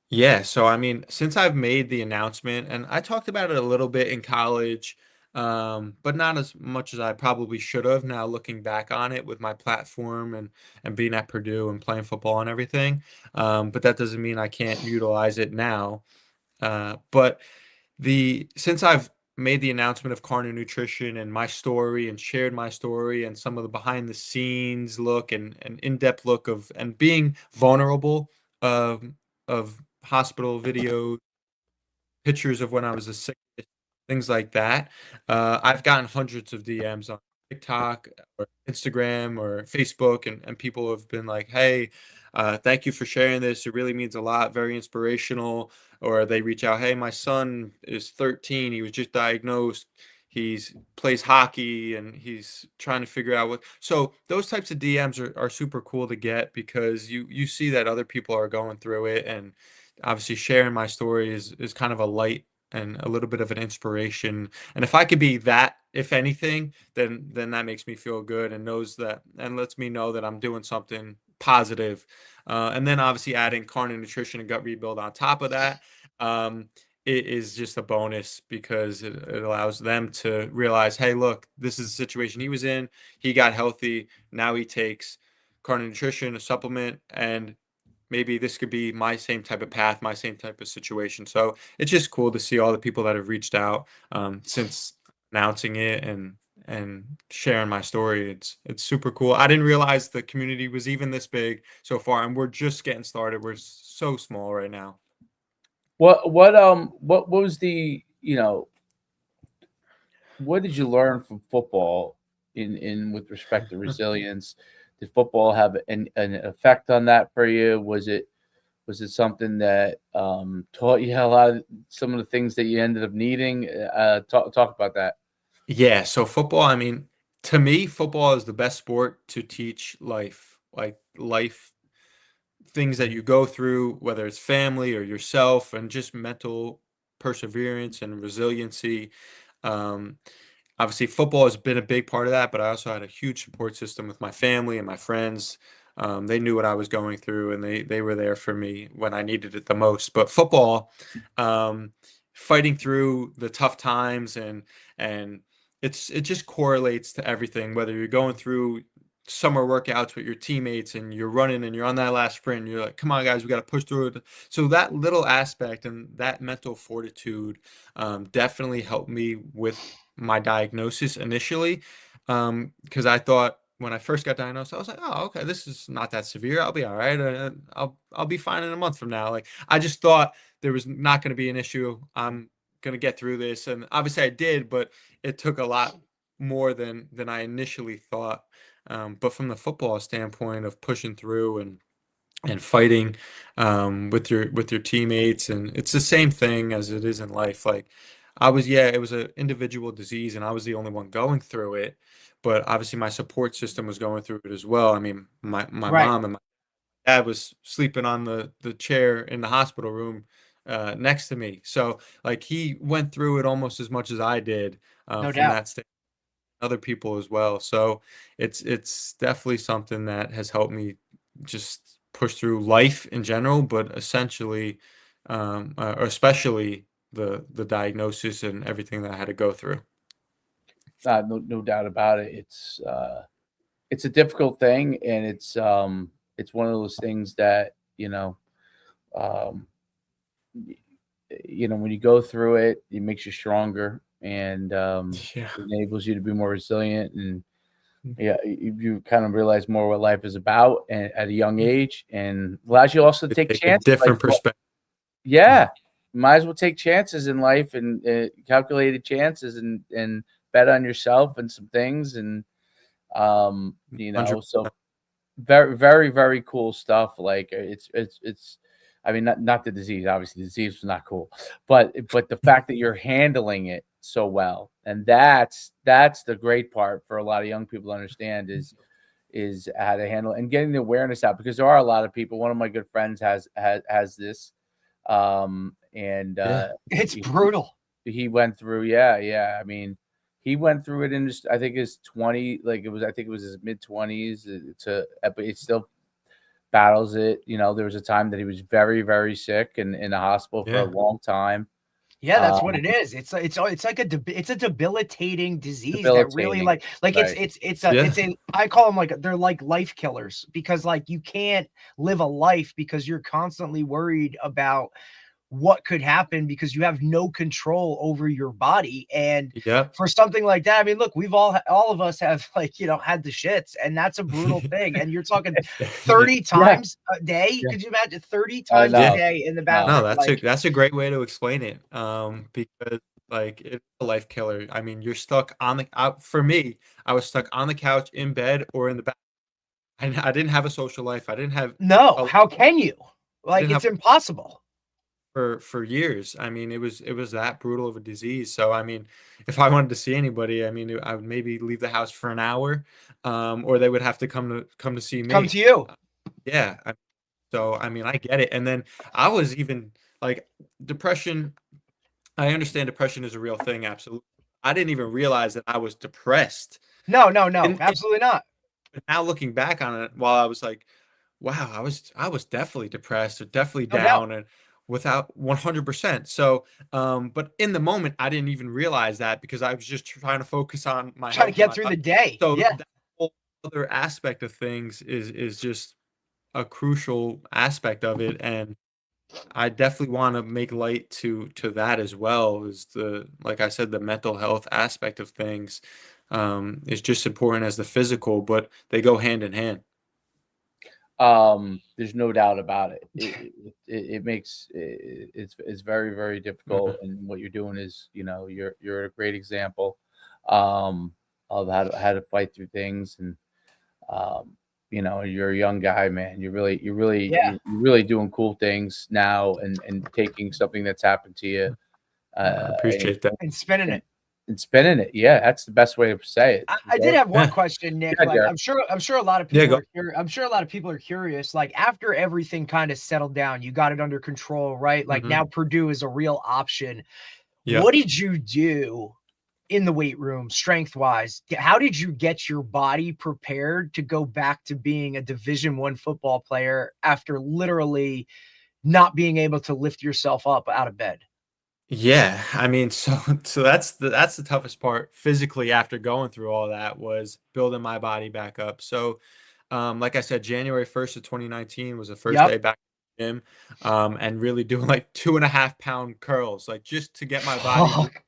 Yeah, so I mean, since I've made the announcement, and I talked about it a little bit in college, but not as much as I probably should have now looking back on it with my platform and being at Purdue and playing football and everything. But that doesn't mean I can't utilize it now. But the since I've made the announcement of Carna Nutrition and my story and shared my story and some of the behind the scenes look and an in-depth look of and being vulnerable of hospital videos, pictures of when I was the sickest, things like that. I've gotten hundreds of DMs on TikTok or Instagram or Facebook, and people have been like, "Hey, thank you for sharing this. It really means a lot. Very inspirational." Or they reach out, "Hey, my son is 13. He was just diagnosed. He's plays hockey and he's trying to figure out what." So those types of DMs are super cool to get because you see that other people are going through it, and obviously sharing my story is kind of a light and a little bit of an inspiration. And if I could be that, if anything, then that makes me feel good and knows that and lets me know that I'm doing something positive. And then obviously adding carnivore nutrition and gut rebuild on top of that, it is just a bonus because it allows them to realize, hey, look, this is the situation he was in. He got healthy. Now he takes carnivore nutrition, a supplement, and maybe this could be my same type of path, my same type of situation. So it's just cool to see all the people that have reached out since announcing it and sharing my story. It's super cool. I didn't realize the community was even this big so far, and we're just getting started. We're so small right now. What was the, what did you learn from football in with respect to resilience? Did football have an effect on that for you? Was it something that taught you a lot of some of the things that you ended up needing? Talk about that. Yeah, so football, I mean, to me, football is the best sport to teach life, like life things that you go through, whether it's family or yourself, and just mental perseverance and resiliency. Um, Obviously, football has been a big part of that, but I also had a huge support system with my family and my friends. They knew what I was going through, and they were there for me when I needed it the most. But football, um, fighting through the tough times and it just correlates to everything. Whether you're going through summer workouts with your teammates and you're running and you're on that last sprint, and you're like, "Come on, guys, we got to push through it." So that little aspect and that mental fortitude definitely helped me with my diagnosis initially, because I thought when I first got diagnosed, I was like, "Oh, okay, this is not that severe. I'll be all right. I'll be fine in a month from now." Like I just thought there was not going to be an issue. I'm gonna get through this, and obviously I did, but it took a lot more than I initially thought. But from the football standpoint of pushing through and fighting with your teammates, and it's the same thing as it is in life. Like yeah, it was an individual disease, and I was the only one going through it. But obviously, my support system was going through it as well. I mean, my Right. mom and my dad was sleeping on the chair in the hospital room next to me. So like he went through it almost as much as I did No from doubt. that standpoint, other people as well. So it's definitely something that has helped me just push through life in general, but essentially, or especially the diagnosis and everything that I had to go through. No doubt about it. It's a difficult thing, and it's one of those things that um, when you go through it, it makes you stronger and Yeah. enables you to be more resilient. And yeah, you kind of realize more what life is about and at a young age, and allows you also to take Take a chances. Like, different perspective. yeah, might as well take chances in life and calculated chances and bet on yourself and some things. And so 100%. very, very, very cool stuff. Like it's. I mean, not the disease. Obviously, the disease was not cool, but the fact that you're handling it so well, and that's the great part for a lot of young people to understand is how to handle it and getting the awareness out, because there are a lot of people. One of my good friends has this, and Yeah. It's brutal. he went through. Yeah. I mean, he went through it in his, I think his 20, like it was, I think it was his mid-20s but he still battles it. You know, there was a time that he was very, very sick and in the hospital for a Yeah. long time. Yeah, that's what it is. It's like it's a debilitating disease that really Debilitating. Right. Yeah. I call them like they're like life killers because like you can't live a life because you're constantly worried about what could happen because you have no control over your body. And Yep. for something like that, I mean, look, we've all of us have like, had the shits, and that's a brutal thing. And you're talking Yeah. 30 times a day. Yeah. Could you imagine 30 I times a Yeah. know. day in the No. No, bathroom? Like, that's a great way to explain it. Because like it's a life killer. I mean, you're stuck on the for me, I was stuck on the couch, in bed, or in the bath. I didn't have a social life. I didn't have no, a, how can you? I Like, didn't have it's impossible. for years. I mean, it was that brutal of a disease. So I mean, if I wanted to see anybody, I mean, I would maybe leave the house for an hour, or they would have to come to see Come me. to you. Yeah. So I mean, I get it. And then I was even like depression. I understand depression is a real thing, absolutely. I didn't even realize that I was depressed. No, no, no, And absolutely not. now looking back on it, while I was like, wow, I was definitely depressed or definitely No doubt. down and without 100%. So, but in the moment, I didn't even realize that because I was just trying to focus on my Trying to health and get my through body. the day. So Yeah. that whole other aspect of things is just a crucial aspect of it. And I definitely want to make light to that as well. Is the like I said, the mental health aspect of things is just important as the physical, but they go hand in hand. There's no doubt about it. It makes it's very, very difficult, Mhm. and what you're doing is, you're a great example um, of how to fight through things, and um, you're a young guy, man. Yeah. You're really doing cool things now, and taking something that's happened to you, I and, appreciate that. And spinning and it. and spinning it. Yeah, that's the best way to say it. I did have one Yeah, question, Nick. Yeah, Like, Derek. I'm sure a lot of yeah, people go. are curious. I'm sure a lot of people are curious. Like, after everything kind of settled down, you got it under control, right? Like Hmm. now Purdue is a real option. What Yep. did you do in the weight room, strength wise? How did you get your body prepared to go back to being a Division I football player after literally not being able to lift yourself up out of bed? Yeah, I mean, so that's the toughest part physically after going through all that was building my body back up. So, like I said, January 1st of 2019 was the first Yep. day back in the gym, and really doing like 2.5 pound curls, like just to get my body moving Fuck.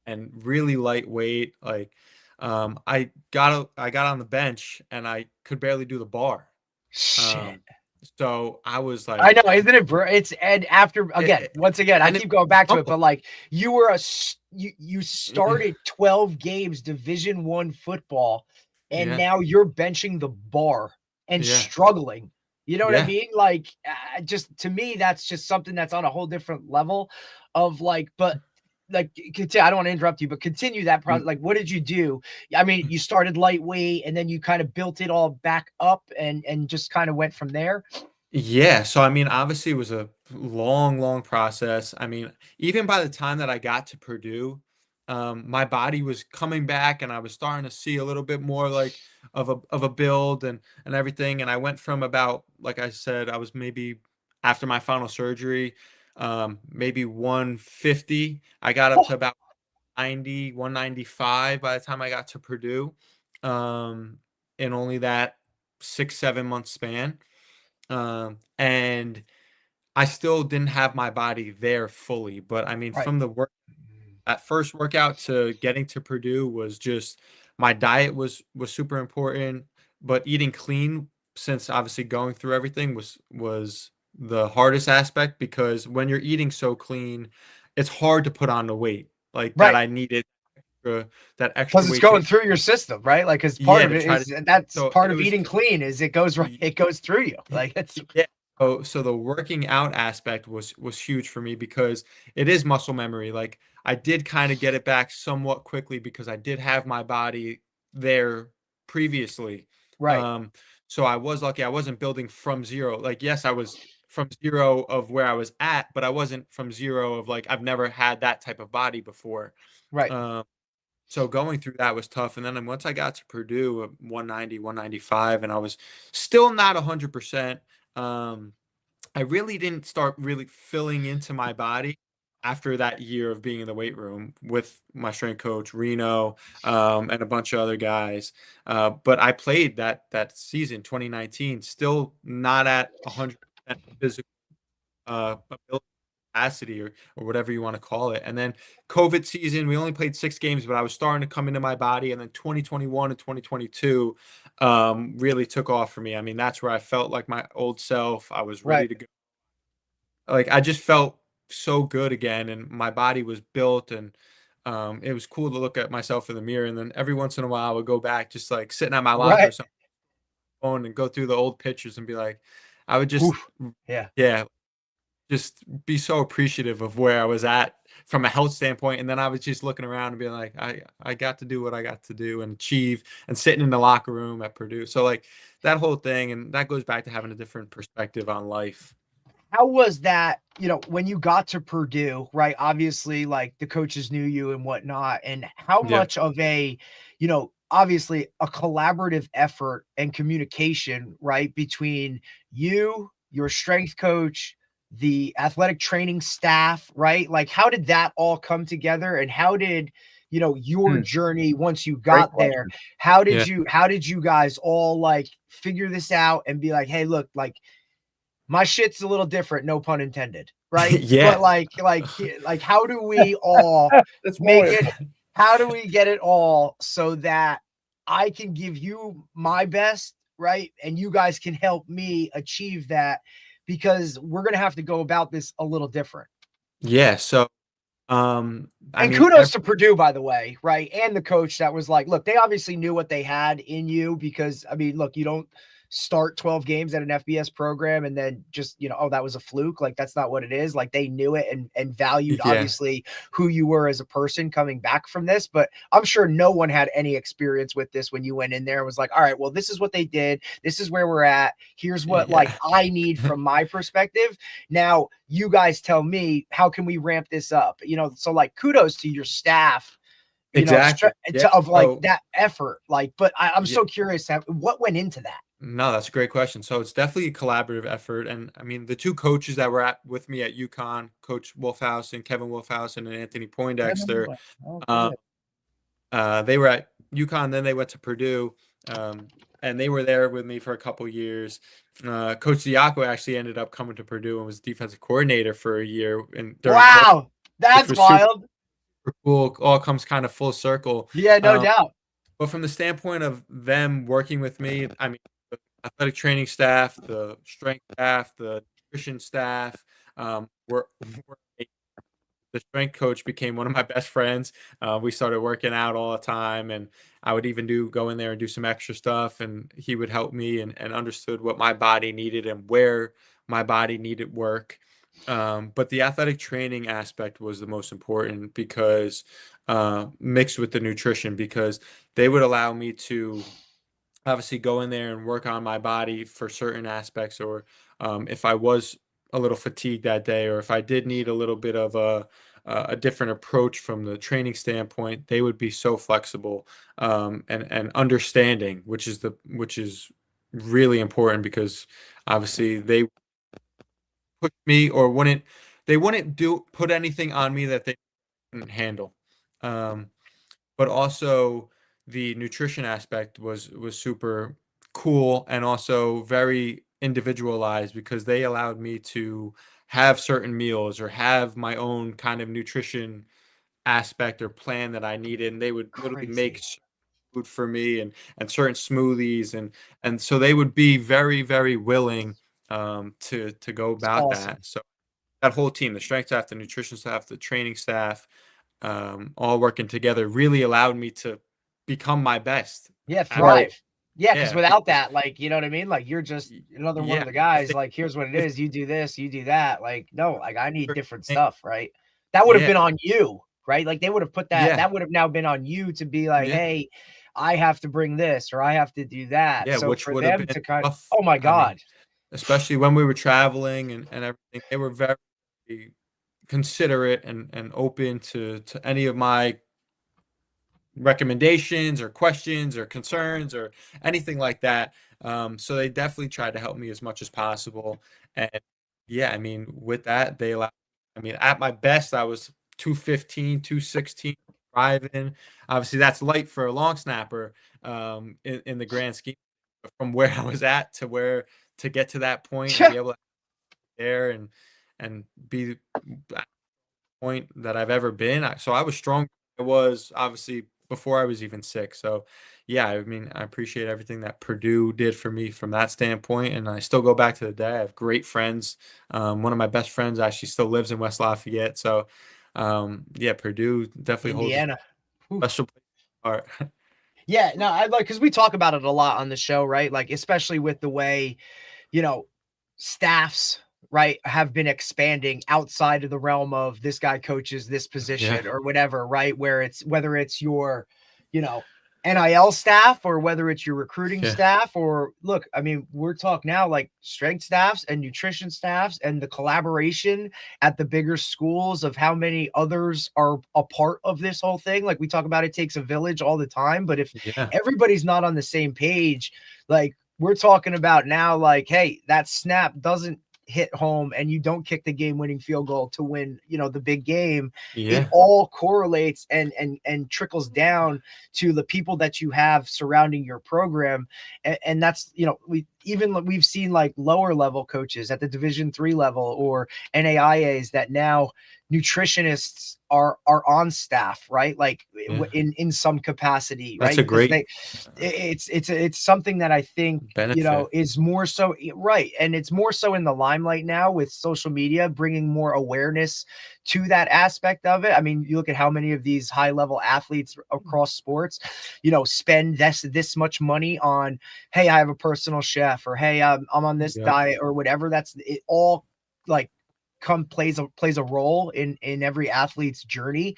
and really lightweight. Like, I got on the bench and I could barely do the bar. Shit. Um, so I was I like, know, isn't it? And after again, it, once again, I and it keep going back to it, humble. but like you were you started 12 games Division I football, and Yeah, now you're benching the bar and yeah, struggling. You know what I yeah. mean? Like, just to me, that's just something that's on a whole different level of like, but like, I don't want to interrupt you, but continue that Mm. process. Like, what did you do? I mean, you started lightweight and then you kind of built it all back up and just kind of went from there. Yeah, so I mean, obviously, it was a long, long process. I mean, even by the time that I got to Purdue, my body was coming back, and I was starting to see a little bit more like of a build and everything. And I went from about, like I said, I was maybe after my final surgery, maybe 150. I got up to Oh, about 90, 195 by the time I got to Purdue, um, in only that 6, 7 month span. And I still didn't have my body there fully, but I mean, right. from the work, that first workout to getting to Purdue was just my diet was super important, but eating clean, since obviously going through everything was the hardest aspect because when you're eating so clean, it's hard to put on the weight like that Right. I needed that extra Because it's weight to going through your system, right? Like, because part yeah of to it try to is that's so part it of was eating clean is it goes right, it goes through you. Like it's Yeah. So the working out aspect was huge for me because it is muscle memory. Like I did kind of get it back somewhat quickly because I did have my body there previously. right, Um, so I was lucky. I wasn't building from zero. Like yes, I was from zero of where I was at, but I wasn't from zero of like I've never had that type of body before. right. Um, So going through that was tough. And then once I got to Purdue at 190, 195, and I was still not 100%. I really didn't start really filling into my body after that year of being in the weight room with my strength coach Reno, and a bunch of other guys. But I played that season 2019, still not at 100% physical ability, capacity, or whatever you want to call it. And then COVID season, we only played 6 games, but I was starting to come into my body. And then 2021 and 2022 really took off for me. I mean, that's where I felt like my old self. I was ready Right. to go. Like I just felt so good again, and my body was built, and it was cool to look at myself in the mirror. And then every once in a while, I would go back, just like sitting at my locker or Right. something, phone, and go through the old pictures and be like, I would just, Oof. Yeah. yeah, just be so appreciative of where I was at from a health standpoint. And then I was just looking around and being like, I got to do what I got to do and achieve, and sitting in the locker room at Purdue. So like that whole thing, and that goes back to having a different perspective on life. How was that, when you got to Purdue, right? Obviously, like the coaches knew you and whatnot, and how Yeah. much of obviously a collaborative effort and communication, right? Between you, your strength coach, the athletic training staff, right? Like, how did that all come together? And how did, your Hmm, journey once you great got there, question. Yeah. how did you guys all like figure this out and be like, hey, look, like, my shit's a little different, no pun intended, right? But Yeah. like, how do we all That's make more. it? How do we get it all so that I can give you my best, right? And you guys can help me achieve that, because we're gonna have to go about this a little different. Yeah. So, I And mean, kudos to Purdue, by the way, right? And the coach that was like, look, they obviously knew what they had in you, because I mean, look, you don't start 12 games at an FBS program and then just, oh, that was a fluke. Like, that's not what it is. Like, they knew it and valued yeah. obviously who you were as a person coming back from this. But I'm sure no one had any experience with this when you went in there and was like, all right, well, this is what they did. This is where we're at. Here's what like Yeah. I need from my perspective. Now, you guys tell me, how can we ramp this up? So like kudos to your staff, Exactly. Yeah. of like So, that effort. Like, but I'm yeah. so curious, what went into that? No, that's a great question. So it's definitely a collaborative effort. And I mean, the two coaches that were with me at UConn, Coach Wolfhouse, Kevin Wolfhouse, and Anthony Poindexter, Oh, um, good. they were at UConn, then they went to Purdue, um, and they were there with me for a couple years. Coach Diaco actually ended up coming to Purdue and was defensive coordinator for a year and during COVID, Wow, which that's was super wild. cool. All comes kind of full circle. Yeah, no Um, doubt. but from the standpoint of them working with me, I mean, the athletic training staff, the strength staff, the nutrition staff, were the strength coach became one of my best friends. We started working out all the time, and I would even go in there and do some extra stuff, and he would help me, and understood what my body needed and where my body needed work. But the athletic training aspect was the most important, because mixed with the nutrition, because they would allow me to obviously go in there and work on my body for certain aspects, or if I was a little fatigued that day, or if I did need a little bit of a different approach from the training standpoint, they would be so flexible, and understanding, which is really important, because obviously they push me, or wouldn't they wouldn't do put anything on me that they couldn't handle. Um, but also the nutrition aspect was super cool, and also very individualized, because they allowed me to have certain meals or have my own kind of nutrition aspect or plan that I needed, and they would literally make Crazy. food for me, and certain smoothies, and so they would be very, very willing to go It's about awesome. that. So that whole team, the strength staff, the nutrition staff, the training staff, all working together, really allowed me to become my best. Yeah, At my, Right. thrive. Yeah, because yeah, without because that, like, you know what I mean? Like, you're just another one yeah, of the if guys. they, Like, here's what it if is. You do this, you do that. Like, no, like, I need different they, stuff, right? That would have yeah, been on you, right? Like, they would have put that. yeah, That would have now been on you to be like, yeah, hey, I have to bring this, or I have to do that. yeah, So which for would have them been to kind, tough. oh my I god, mean, especially when we were traveling, and everything, they were very considerate, and open to any of my recommendations or questions or concerns or anything like that. So they definitely tried to help me as much as possible. And yeah, I mean, with that, they allowed, I mean, at my best, I was 215, 216 driving. Obviously, that's light for a long snapper in the grand scheme. But from where I was at to where to get to that point and be able to there and be point that I've ever been. So I was stronger than I was obviously before I was even sick. So yeah, I mean, I appreciate everything that Purdue did for me from that standpoint. And I still go back to the day. I have great friends. One of my best friends actually still lives in West Lafayette. So yeah, Purdue definitely holds a Indiana. Oof. special place in my heart. Yeah, no, I like because we talk about it a lot on the show, right? Like, especially with the way, you know, staffs, right, have been expanding outside of the realm of this guy coaches this Yeah. position or whatever, right? Where it's whether it's your, you know, NIL staff or whether it's your recruiting Yeah. staff or look, I mean, we're talking now like strength staffs and nutrition staffs and the collaboration at the bigger schools of how many others are a part of this whole thing. Like we talk about, it takes a village all the time, but if Yeah. everybody's not on the same page, like we're talking about now, like, hey, that snap doesn't hit home and you don't kick the game-winning field goal to win, you know, the big game. It Yeah. all correlates and trickles down to the people that you have surrounding your program. And that's, you know, we've seen like lower level coaches at the Division III level or NAIAs that now nutritionists are on staff, right? Like Yeah. in some capacity, That's right? a Because great it's something that I think, you know, benefit. is more so right. And it's more so in the limelight now with social media, bringing more awareness to that aspect of it. I mean, you look at how many of these high level athletes across sports, you know, spend this much money on, hey, I have a personal chef, or hey, I'm on this Yep. diet or whatever. That's it all like plays a role in every athlete's journey.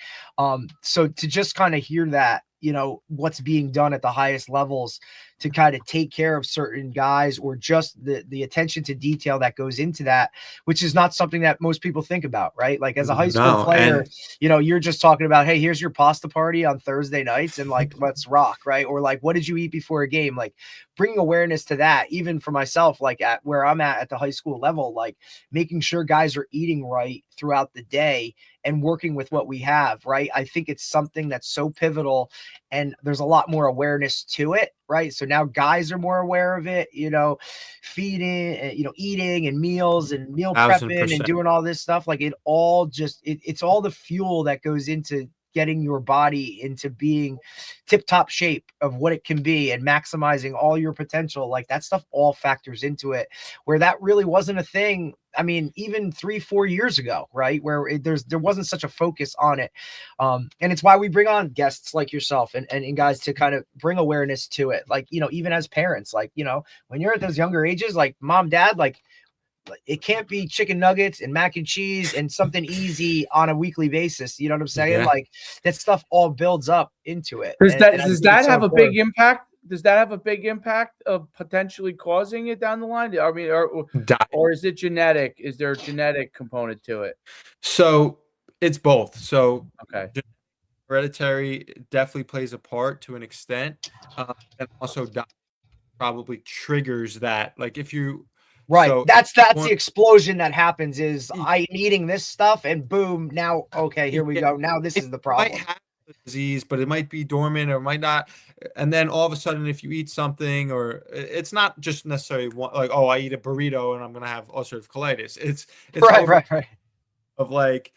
So to just kind of hear that, you know, what's being done at the highest levels to kind of take care of certain guys, or just the attention to detail that goes into that, which is not something that most people think about, right? Like as a high school No, player, and you know, you're just talking about, hey, here's your pasta party on Thursday nights and like let's rock, right? Or like, what did you eat before a game? Like bringing awareness to that, even for myself, like at where I'm at the high school level, like making sure guys are eating right throughout the day and working with what we have, right? I think it's something that's so pivotal and there's a lot more awareness to it, right? So now guys are more aware of it, you know, feeding, you know, eating and meals and meal prepping and 1000%. doing all this stuff. Like it all just, it's all the fuel that goes into getting your body into being tip top shape of what it can be and maximizing all your potential. Like that stuff all factors into it, where that really wasn't a thing. I mean, even 3-4 years ago, right? Where there wasn't such a focus on it. And it's why we bring on guests like yourself and guys to kind of bring awareness to it. Like, you know, even as parents, like, you know, when you're at those younger ages, like mom, dad, like it can't be chicken nuggets and mac and cheese and something easy on a weekly basis. You know what I'm saying? Yeah. Like that stuff all builds up into it. Does And I does think that it's so have a big important. impact? Does that have a big impact of potentially causing it down the line? I mean, Diet. or is it genetic? Is there a genetic component to it? So it's both. So Okay. hereditary definitely plays a part to an extent, and also diet probably triggers that. Like if you, Right. so That's one, the explosion that happens is I'm eating this stuff and boom, now, okay, here we yeah, go. Now this it is the might problem. have the disease, but it might be dormant or it might not. And then all of a sudden, if you eat something, or it's not just necessarily one, like, oh, I eat a burrito and I'm gonna have ulcerative colitis. It's Right, over right. of like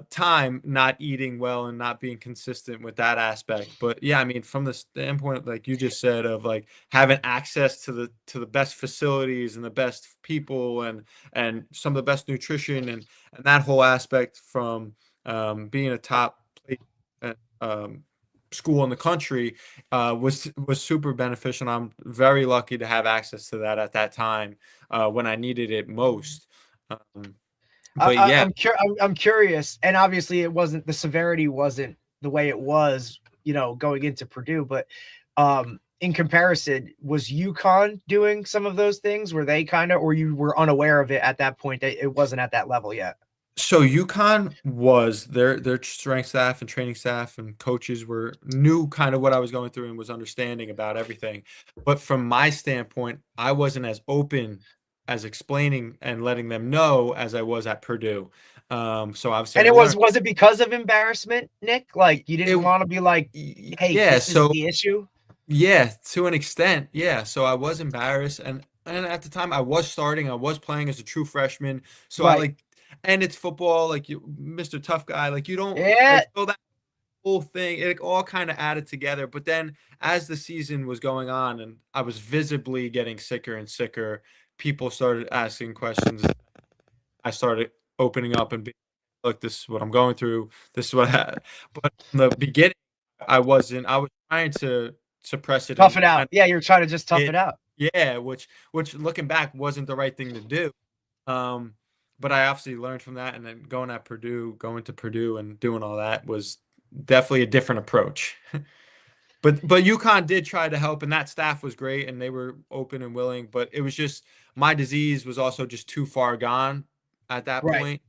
time not eating well and not being consistent with that aspect. But yeah, I mean, from the standpoint like you just said of like having access to the best facilities and the best people and some of the best nutrition and that whole aspect from being a top school in the country was super beneficial. And I'm very lucky to have access to that at that time when I needed it most. Um, but yeah, I'm curious, and obviously it wasn't, the severity wasn't the way it was, you know, going into Purdue, but in comparison, was UConn doing some of those things? Were they kind of, or you were unaware of it at that point that it wasn't at that level yet? So UConn was their strength staff and training staff and coaches knew kind of what I was going through and was understanding about everything. But from my standpoint, I wasn't as open as explaining and letting them know as I was at Purdue. So obviously And I it learned was it because of embarrassment, Nick? Like you didn't it. want to be like, hey, Yeah, this is so the issue? yeah, to an extent, yeah. So I was embarrassed, and at the time I was starting, I was playing as a true freshman. So I Right. like, and it's football, like you, Mr. Tough Guy, like you don't Yeah. like so that whole thing. It all kind of added together. But then as the season was going on, and I was visibly getting sicker and sicker, people started asking questions. I started opening up and being, look, this is what I'm going through. This is what but in the beginning, I wasn't. I was trying to suppress it Tough and it out. kind Yeah, you're trying to just of tough it out. yeah, which looking back wasn't the right thing to do. Um, but I obviously learned from that, and then going to Purdue and doing all that was definitely a different approach. But UConn did try to help, and that staff was great, and they were open and willing. But it was just my disease was also just too far gone at that Right. point.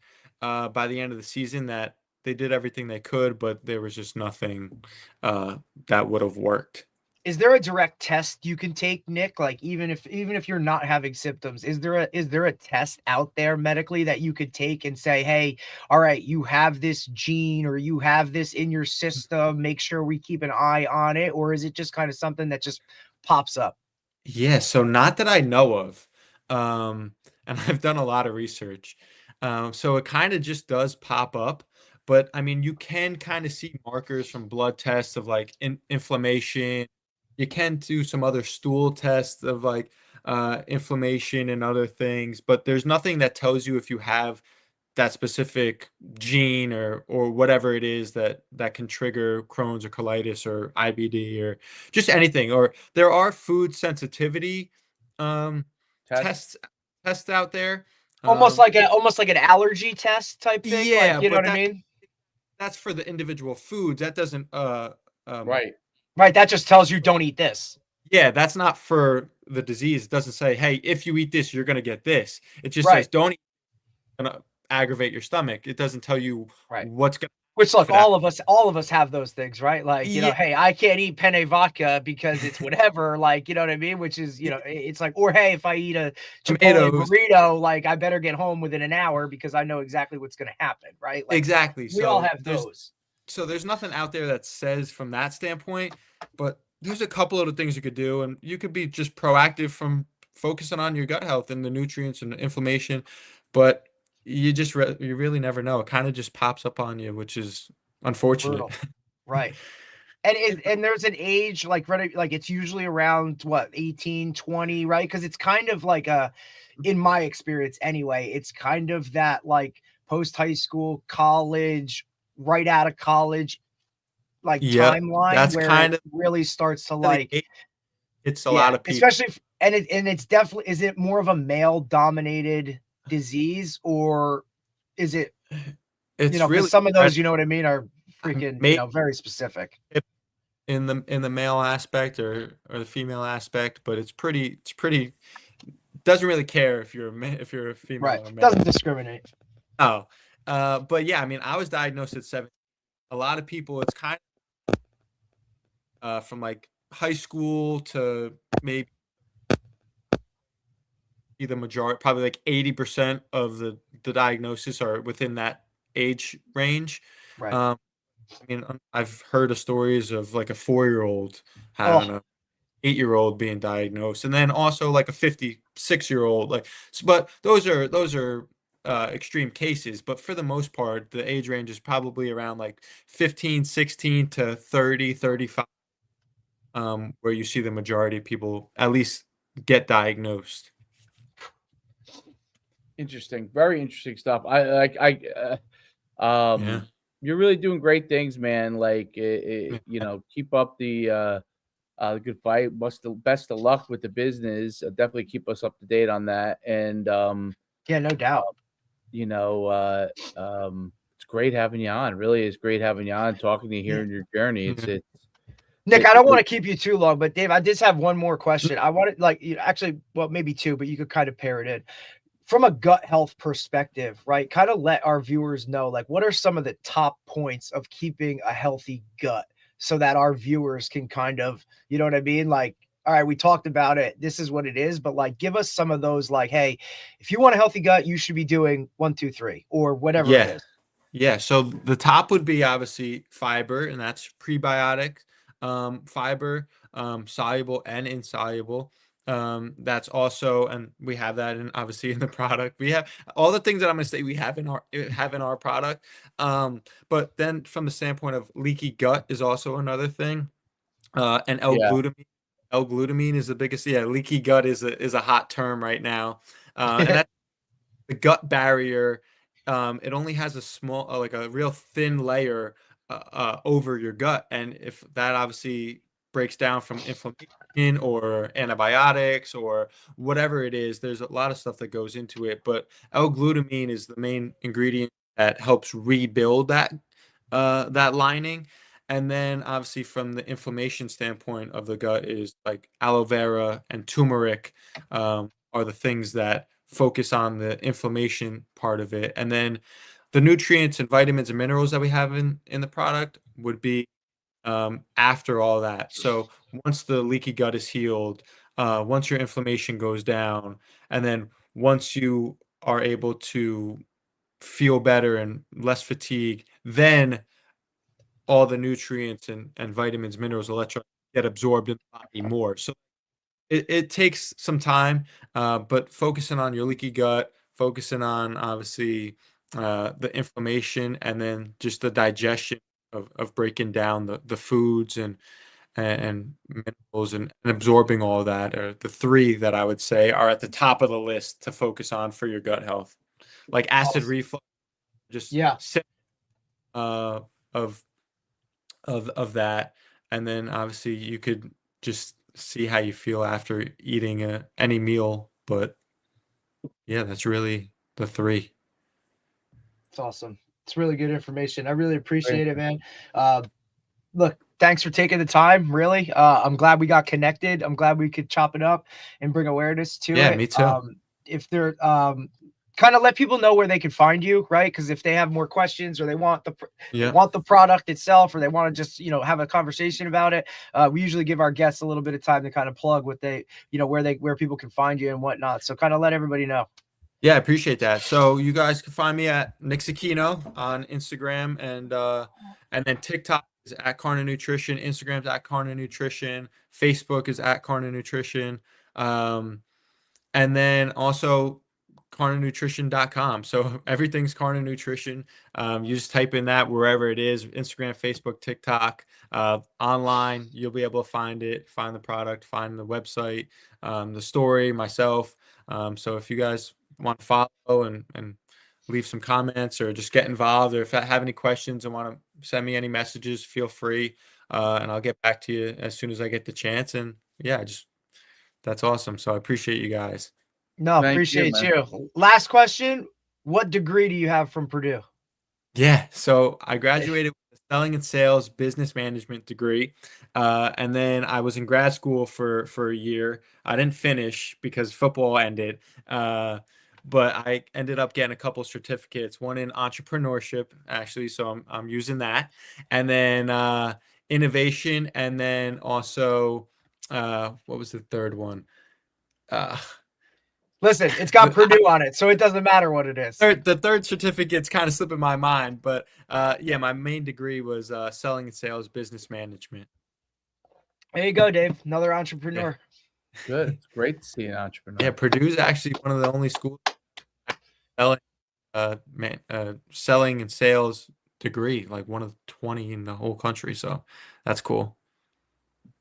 By the end of the season, that they did everything they could, but there was just nothing uh, that would have worked. Is there a direct test you can take, Nick? Like even if you're not having symptoms, is there a test out there medically that you could take and say, hey, all right, you have this gene or you have this in your system, make sure we keep an eye on it? Or is it just kind of something that just pops up? Yeah, so not that I know of. And I've done a lot of research. So it kind of just does pop up. But I mean, you can kind of see markers from blood tests of like inflammation. You can do some other stool tests of like inflammation and other things, but there's nothing that tells you if you have that specific gene or whatever it is that can trigger Crohn's or colitis or IBD or just anything. Or there are food sensitivity um, Test. tests out there. Almost Um, like an allergy test type thing. Like, yeah, you know but what I mean? that's for the individual foods. That doesn't um, Right. Right. That just tells you don't eat this. yeah, that's not for the disease. It doesn't say, hey, if you eat this, you're gonna get this. It just says Right. don't eat, it's gonna aggravate your stomach. It doesn't tell you Right. what's gonna Which look, for that. all of us have those things, right? Like, Yeah, hey, I can't eat penne vodka because it's whatever, like, you know what I mean? Which is, it's like, or hey, if I eat a Chipotle tomatoes. burrito, like I better get home within an hour because I know exactly what's gonna happen, right? Like Exactly. we all So have those. there's nothing out there that says from that standpoint, but there's a couple of the things you could do, and you could be just proactive from focusing on your gut health and the nutrients and the inflammation, but you really never know. It kind of just pops up on you, which is unfortunate. Brutal. Right. And there's an age like right like it's usually around what 18, 20, right? Because it's kind of like in my experience anyway, it's kind of that like post high school, college, right out of college, like Yeah, timeline that's where it kind of really starts to the like, age. It's a yeah, lot of people. especially and it's definitely, is it more of a male dominated disease or is it, It's because really some of spread, those, you know what I mean, are freaking, maybe very specific. in the male aspect or the female aspect, but it's pretty doesn't really care if you're if you're a female Right. or male. Doesn't discriminate. Oh, but yeah, I mean, I was diagnosed at 7. A lot of people, it's kind of from like high school to maybe the majority, probably like 80% of the diagnosis are within that age range. Right. Um, I mean, I've heard of stories of like a 4-year-old having Oh, a 8-year-old being diagnosed, and then also like a 56-year-old. Like, but those are extreme cases. But for the most part, the age range is probably around like 15, 16 to 30, 35, where you see the majority of people at least get diagnosed. Interesting. Very interesting stuff. I like. Yeah. You're really doing great things, man. Like, Yeah. keep up the good fight. Best of luck with the business. Definitely keep us up to date on that. And yeah, no doubt. you know, it's great having you on. Really, is great having you on, talking to you, Yeah. hearing your journey. Yeah. Nick, I don't want It to keep you too long, but Dave, I just have one more question. I wanted, like, actually, well, maybe two, but you could kind of pair it in. from a gut health perspective, right? Kind of let our viewers know, like, what are some of the top points of keeping a healthy gut so that our viewers can kind of, you know what I mean? Like, all right, we talked about it. This is what it is, but like, give us some of those, like, hey, if you want a healthy gut, you should be doing 1, 2, 3, or whatever it Yeah. is. Yeah. So the top would be obviously fiber, and that's prebiotic fiber, soluble and insoluble. That's also, and we have that in obviously in the product. We have all the things that I'm going to say we have in our product. But then from the standpoint of leaky gut is also another thing. And Yeah. L-glutamine is the biggest. Yeah, leaky gut is a hot term right now. And that's the gut barrier. It only has a small, like a real thin layer over your gut, and if that obviously breaks down from inflammation or antibiotics or whatever it is, there's a lot of stuff that goes into it. But L-glutamine is the main ingredient that helps rebuild that lining. And then obviously from the inflammation standpoint of the gut is like aloe vera and turmeric are the things that focus on the inflammation part of it. And then the nutrients and vitamins and minerals that we have in the product would be after all that. So once the leaky gut is healed, once your inflammation goes down, and then once you are able to feel better and less fatigue, then all the nutrients and vitamins, minerals, electrolytes get absorbed in the body more. So it takes some time, but focusing on your leaky gut, focusing on obviously the inflammation, and then just the digestion of breaking down the foods and minerals and absorbing all that are the three that I would say are at the top of the list to focus on for your gut health. Like acid Awesome. reflux, just Yeah. uh, of of that, and then obviously you could just see how you feel after eating any meal. But yeah, that's really the three. It's awesome. It's really good information. I really Great. appreciate it, man. Look, thanks for taking the time. Really, I'm glad we got connected. I'm glad we could chop it up and bring awareness to Yeah, it. me too. If they're kind of let people know where they can find you, right? Because if they have more questions or they Yeah. want the product itself, or they want to just have a conversation about it, we usually give our guests a little bit of time to kind of plug what they where people can find you and whatnot. So kind of let everybody know. Yeah, I appreciate that. So you guys can find me at Nick Zecchino on Instagram, and then TikTok is at Carna Nutrition, Instagram's at Carna Nutrition, Facebook is at Carna Nutrition. And then also carnanutrition.com. So everything's Carna Nutrition. You just type in that wherever it is, Instagram, Facebook, TikTok, online, you'll be able to find it, find the product, find the website, the story, myself. So if you guys want to follow and leave some comments or just get involved, or if I have any questions and want to send me any messages, feel free. And I'll get back to you as soon as I get the chance. And yeah, just that's awesome. So I appreciate you guys. No, Thank you, appreciate man. you. Last question. What degree do you have from Purdue? Yeah, so I graduated with a selling and sales business management degree, and then I was in grad school for a year. I didn't finish because football ended, but I ended up getting a couple certificates. One in entrepreneurship, actually, so I'm using that, and then innovation, and then also what was the third one? Uh, Listen, it's got Purdue on it, so it doesn't matter what it is. the third certificate's kind of slipping my mind, but yeah, my main degree was selling and sales business management. There you go, Dave. Another Yeah, entrepreneur. Good. It's great to see an yeah. entrepreneur. Purdue's actually one of the only schools selling selling and sales degree, like one of 20 in the whole country. So that's cool.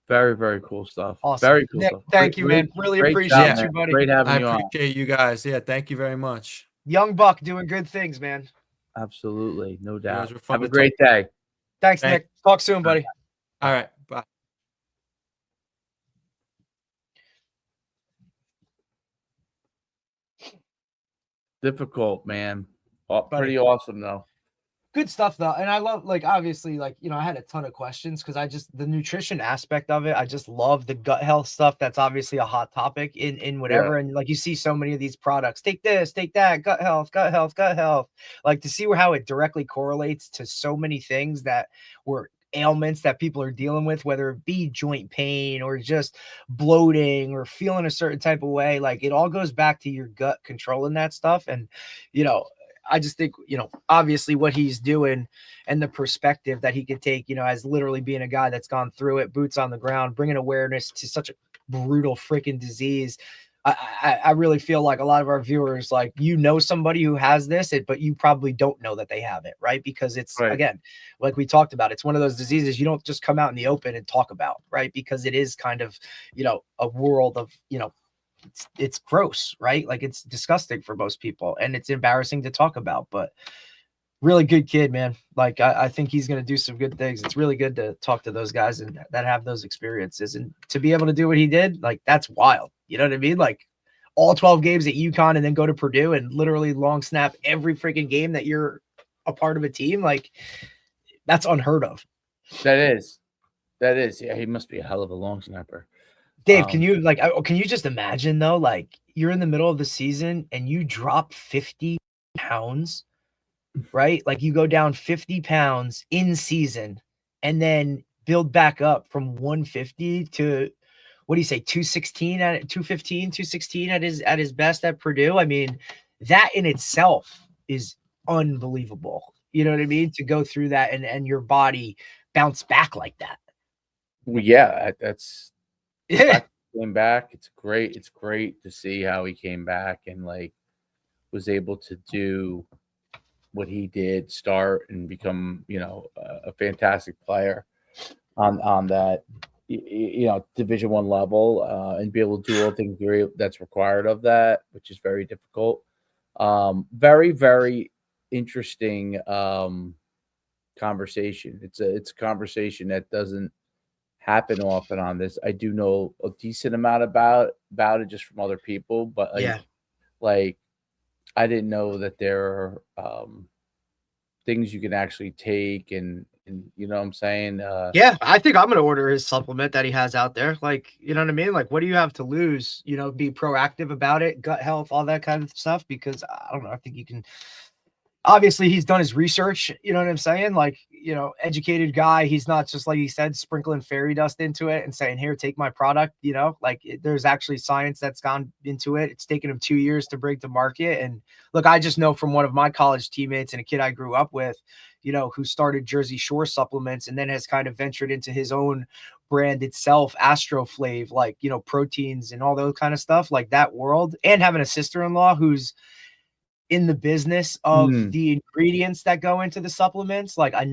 Very, very cool stuff. Awesome. Very cool Nick, stuff. thank you, man. Really Great job, appreciate Yeah, man. you, buddy. Great having I you on. appreciate you guys. Yeah, thank you very much. Young buck doing good things, man. Absolutely. No You doubt. guys were fun Have a to talk. great day. Thanks, Thank. Nick. Talk soon, buddy. All right, bye. Difficult, man. Buddy. Pretty awesome, though. Good stuff though. And I love, like, obviously, like, I had a ton of questions because the nutrition aspect of it, I just love the gut health stuff. That's obviously a hot topic in Yeah. whatever. And like, you see so many of these products, take this, take that, gut health, gut health, gut health. Like, to see how it directly correlates to so many things that were ailments that people are dealing with, whether it be joint pain or just bloating or feeling a certain type of way. Like, it all goes back to your gut controlling that stuff. And, I just think, obviously what he's doing and the perspective that he could take, as literally being a guy that's gone through it, boots on the ground, bringing awareness to such a brutal freaking disease. I really feel like a lot of our viewers, like, somebody who has this, but you probably don't know that they have it, right? Because it's, Right. again, like we talked about, it's one of those diseases you don't just come out in the open and talk about, right? Because it is kind of, a world of, it's gross, right? Like, it's disgusting for most people and it's embarrassing to talk about, but really good kid, man. Like, I think he's going to do some good things. It's really good to talk to those guys and that have those experiences, and to be able to do what he did, like, that's wild. You know what I mean? Like, all 12 games at UConn and then go to Purdue and literally long snap every freaking game that you're a part of a team. Like, that's unheard of. That is. Yeah, he must be a hell of a long snapper. Dave, can you just imagine though, like, you're in the middle of the season and you drop 50 pounds, right? Like, you go down 50 pounds in season and then build back up from 150 to, what do you say, 216 at 215, 216 at his best at Purdue. I mean, that in itself is unbelievable. You know what I mean? To go through that and your body bounce back like that. Well, yeah, that's Yeah. came back. It's great. It's great to see how he came back and, like, was able to do what he did, start and become, a fantastic player on that, Division I level, and be able to do all things that's required of that, which is very difficult. Very, very interesting conversation. It's a conversation that doesn't happen often on this. I do know a decent amount about it just from other people, but like I didn't know that there are things you can actually take and you know what I'm saying? Yeah, I think I'm gonna order his supplement that he has out there. Like, you know what I mean? Like, what do you have to lose? Be proactive about it, gut health, all that kind of stuff. Because I don't know, I think you can. Obviously, he's done his research. You know what I'm saying? Like, educated guy. He's not just, like he said, sprinkling fairy dust into it and saying, "Here, take my product." Like, there's actually science that's gone into it. It's taken him 2 years to bring to market. And look, I just know from one of my college teammates and a kid I grew up with, who started Jersey Shore supplements and then has kind of ventured into his own brand itself, Astroflave, like, proteins and all those kind of stuff, like that world. And having a sister-in-law who's in the business of the ingredients that go into the supplements. Like, I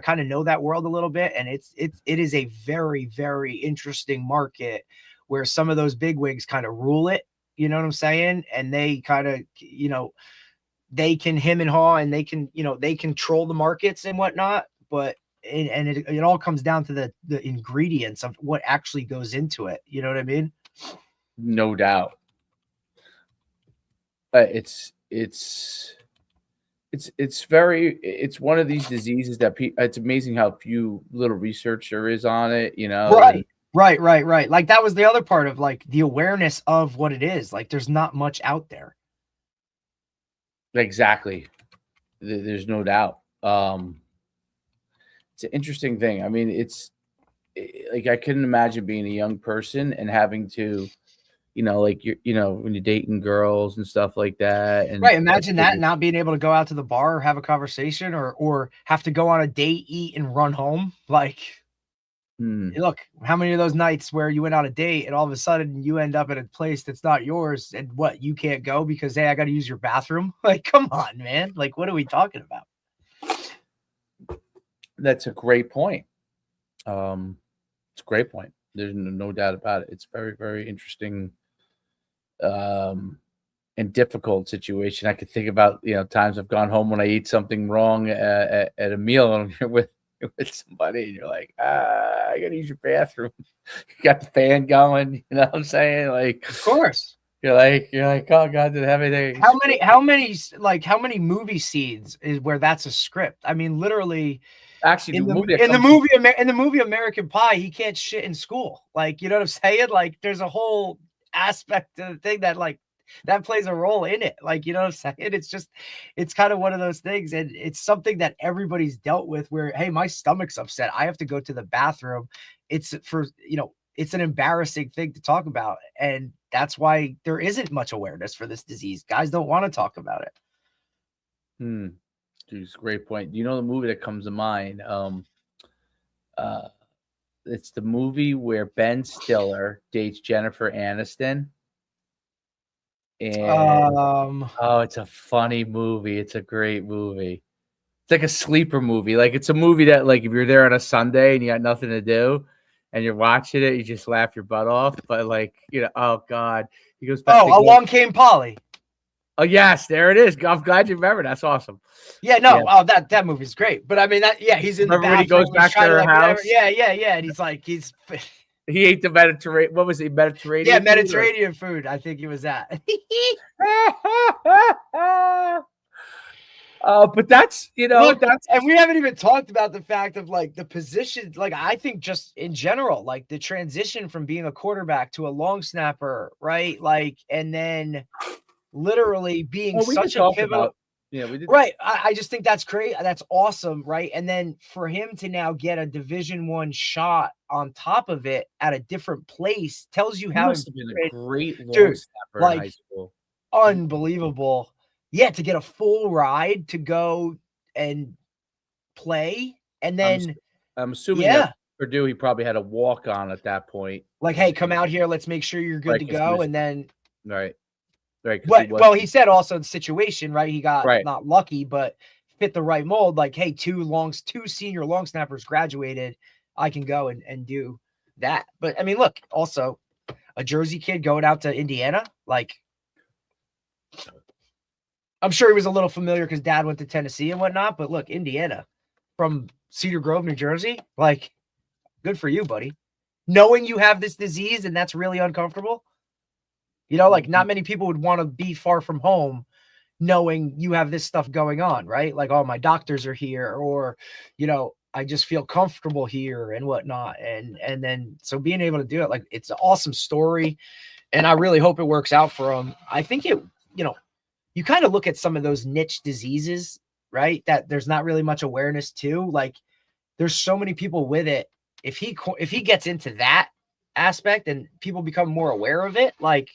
kind of know that world a little bit, and it is a very, very interesting market where some of those bigwigs kind of rule it. You know what I'm saying? And they kind of, they can him and haw, and they can, they control the markets and whatnot. But it all comes down to the ingredients of what actually goes into it. You know what I mean? No doubt. It's one of these diseases that it's amazing how few little research there is on it, Right. Like, that was the other part of, like, the awareness of what it is. Like, there's not much out there. Exactly. There's no doubt. It's an interesting thing. I mean, like, I couldn't imagine being a young person and having to, like, when you're dating girls and stuff like that. And right. Imagine that, not being able to go out to the bar or have a conversation or have to go on a date, eat, and run home. Like, look, how many of those nights where you went on a date and all of a sudden you end up at a place that's not yours, and what, you can't go because, hey, I got to use your bathroom? Like, come on, man. Like, what are we talking about? That's a great point. It's a great point. There's no doubt about it. It's very, very interesting and difficult situation. I could think about, times I've gone home when I eat something wrong at a meal and you're with somebody and you're like, I gotta use your bathroom. You got the fan going, you know what I'm saying? Like, of course. You're like, oh God, did it have anything? How many movie scenes is where that's a script? I mean, literally Actually, in the the movie that in the comes movie in the movie American Pie, he can't shit in school. Like, you know what I'm saying? Like, there's a whole aspect of the thing that like that plays a role in it. Like, you know what I'm saying? It's kind of one of those things, and it's something that everybody's dealt with where, hey, my stomach's upset. I have to go to the bathroom. It's for, it's an embarrassing thing to talk about. And that's why there isn't much awareness for this disease. Guys don't want to talk about it. Dude, it's a great point. You know the movie that comes to mind? It's the movie where Ben Stiller dates Jennifer Aniston. And oh, it's a funny movie. It's a great movie. It's like a sleeper movie. Like, it's a movie that, like, if you're there on a Sunday and you got nothing to do and you're watching it, you just laugh your butt off. But, like, oh God, he goes back. Along Came Polly. Oh yes, there it is. I'm glad you remember. That's awesome. Yeah, no, oh, that movie's great. But I mean, he's in the bathroom. When he goes back to her house? Yeah, and he's like, he ate the Mediterranean. What was it? Mediterranean? Yeah, Mediterranean food. I think it was that. But that's, Look, and we haven't even talked about the fact of like the position. Like, I think just in general, like the transition from being a quarterback to a long snapper, right? Like, and then literally being such a pivotal. Yeah, we did. Right. I just think that's great. That's awesome. Right. And then for him to now get a Division I shot on top of it at a different place tells you how must have been a great long snapper in high school. Unbelievable. Yeah, to get a full ride to go and play. And then I'm assuming that Purdue, he probably had a walk on at that point. Like, hey, come out here. Let's make sure you're good to go. And then right. Well, he said also the situation, right? He got not lucky, but fit the right mold. Like, hey, two senior long snappers graduated. I can go and do that. But I mean, look, also a Jersey kid going out to Indiana, like, I'm sure he was a little familiar because dad went to Tennessee and whatnot. But look, Indiana from Cedar Grove, New Jersey, like, good for you, buddy. Knowing you have this disease and that's really uncomfortable. Like, not many people would want to be far from home knowing you have this stuff going on, right? Like, oh, my doctors are here, or, I just feel comfortable here and whatnot. And then, so being able to do it, like, it's an awesome story. And I really hope it works out for him. I think you kind of look at some of those niche diseases, right? That there's not really much awareness to. Like, there's so many people with it. If he gets into that aspect and people become more aware of it, like,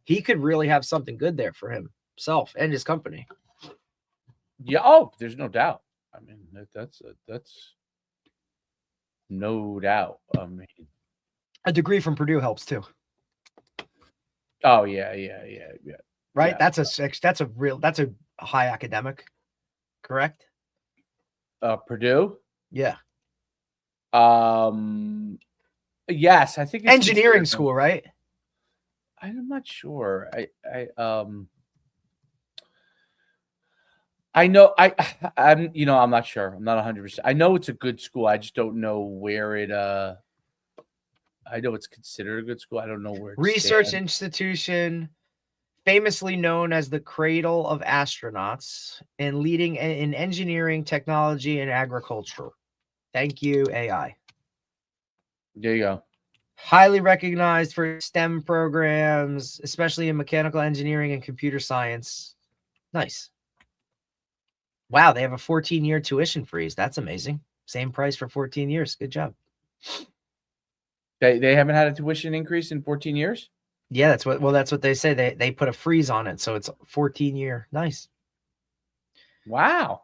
he could really have something good there for himself and his company. Yeah. Oh, there's no doubt. I mean, that's no doubt. I mean, a degree from Purdue helps too. Oh yeah. Right. Yeah. That's a high academic, correct? Purdue. Yeah. Yes, I think it's engineering school, right? I'm not sure. I know I'm not sure. I'm not 100%. I know it's a good school. I just don't know where it I know it's considered a good school. I don't know where it research stands. Institution, famously known as the cradle of astronauts and leading in engineering, technology, and agriculture. Thank you, AI. There you go. Highly recognized for STEM programs, especially in mechanical engineering and computer science. Nice. Wow, they have a 14-year tuition freeze. That's amazing. Same price for 14 years. Good job. They haven't had a tuition increase in 14 years? Yeah, that's what they say. They put a freeze on it, so it's 14-year. Nice. Wow.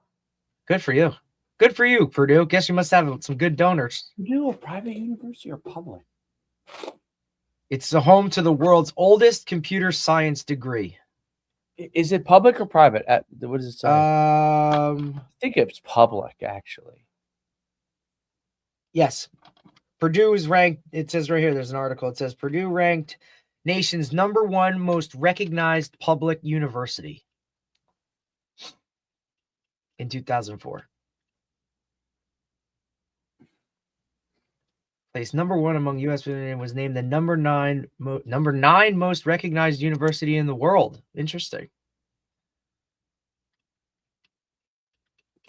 Good for you. Good for you, Purdue. Guess you must have some good donors. Purdue, a private university or public? It's the home to the world's oldest computer science degree. Is it public or private? What does it say? I think it's public, actually. Yes. Purdue is ranked, it says right here, there's an article. It says Purdue ranked nation's #1 most recognized public university in 2004. Placed number 1 among U.S. and was named the number 9 most recognized university in the world. Interesting.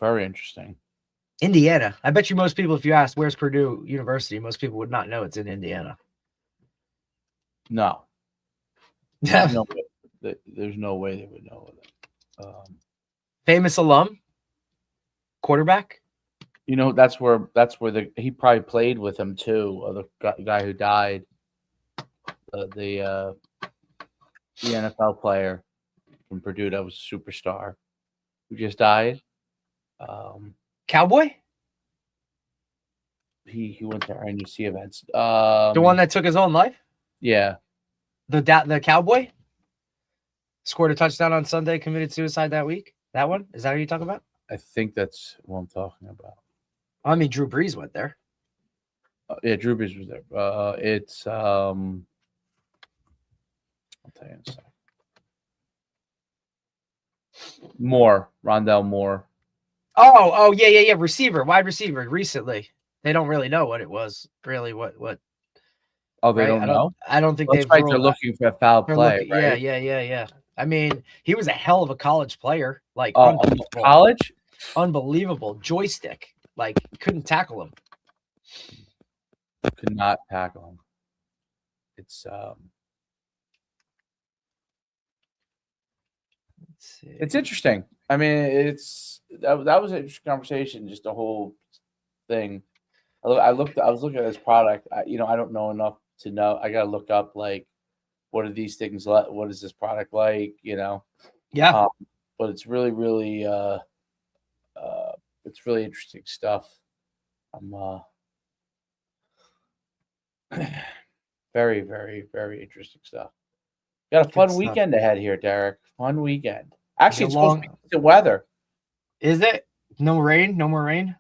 Very interesting. Indiana. I bet you most people, if you asked where's Purdue University, most people would not know it's in Indiana. No. There's no way they would know it. Famous alum, quarterback. You know, that's where he probably played with him too. The guy who died, the NFL player from Purdue that was a superstar who just died. Cowboy. He went to NUC events. The one that took his own life. Yeah. The Cowboy scored a touchdown on Sunday, committed suicide that week. That one? Is that what you're talking about? I think that's what I'm talking about. I mean, Drew Brees went there. Yeah, Drew Brees was there. It's I'll tell you in a second. Rondell Moore. Oh, yeah. Wide receiver. Recently, they don't really know what it was. Really, what? Oh, they right? don't know. I don't think That's they've. right. They're looking for a foul play. Right? Yeah. I mean, he was a hell of a college player. Like college, unbelievable joystick. Like couldn't tackle him. Could not tackle him. It's interesting. I mean, that was an interesting conversation. Just the whole thing. I was looking at this product. I don't know enough to know. I gotta look up like what are these things like? What is this product like? Yeah. But it's really, really, it's really interesting stuff. I'm very, very, very interesting stuff. Got a fun weekend ahead here, Derek. Fun weekend. Actually, it's supposed to be the weather. Is it? No rain? No more rain?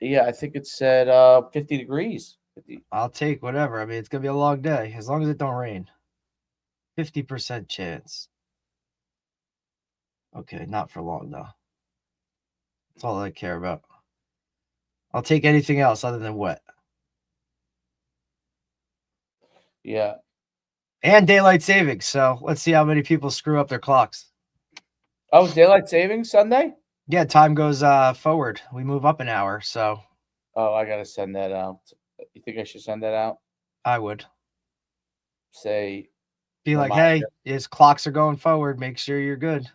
Yeah, I think it said 50 degrees. 50. I'll take whatever. I mean, it's gonna be a long day as long as it don't rain. 50% chance. Okay, not for long though. That's all I care about. I'll take anything else other than wet. Yeah. And daylight savings. So let's see how many people screw up their clocks. Oh, daylight savings Sunday? Yeah, time goes forward. We move up an hour. So. Oh, I gotta send that out. You think I should send that out? I would. Say. Be like, hey, his clocks are going forward. Make sure you're good.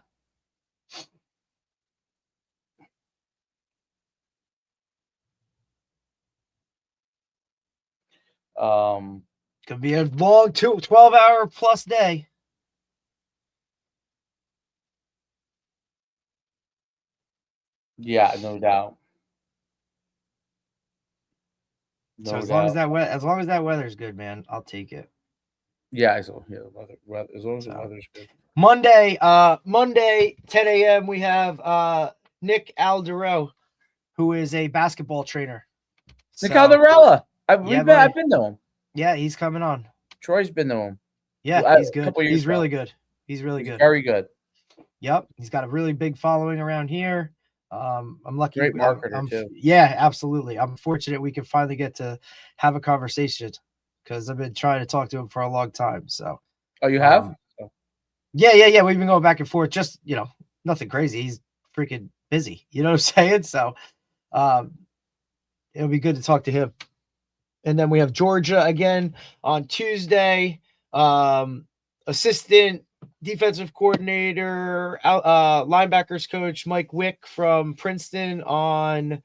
Could be a long 12-hour plus day. Yeah, no doubt. So as long as that weather's good, man, I'll take it. Yeah, as long as the weather's good. Monday, 10 a.m. we have Nick Alderó, who is a basketball trainer. Nick Alderella. I've been to him. Yeah, he's coming on. Troy's been to him. Yeah, he's good. He's really good. He's really good. Very good. Yep, he's got a really big following around here. I'm lucky. Great marketer too. Yeah, absolutely. I'm fortunate we can finally get to have a conversation because I've been trying to talk to him for a long time. So. Oh, you have? Yeah. We've been going back and forth. Just nothing crazy. He's freaking busy. You know what I'm saying? So, it'll be good to talk to him. And then we have Georgia again on Tuesday. Assistant defensive coordinator, linebackers coach Mike Wick from Princeton on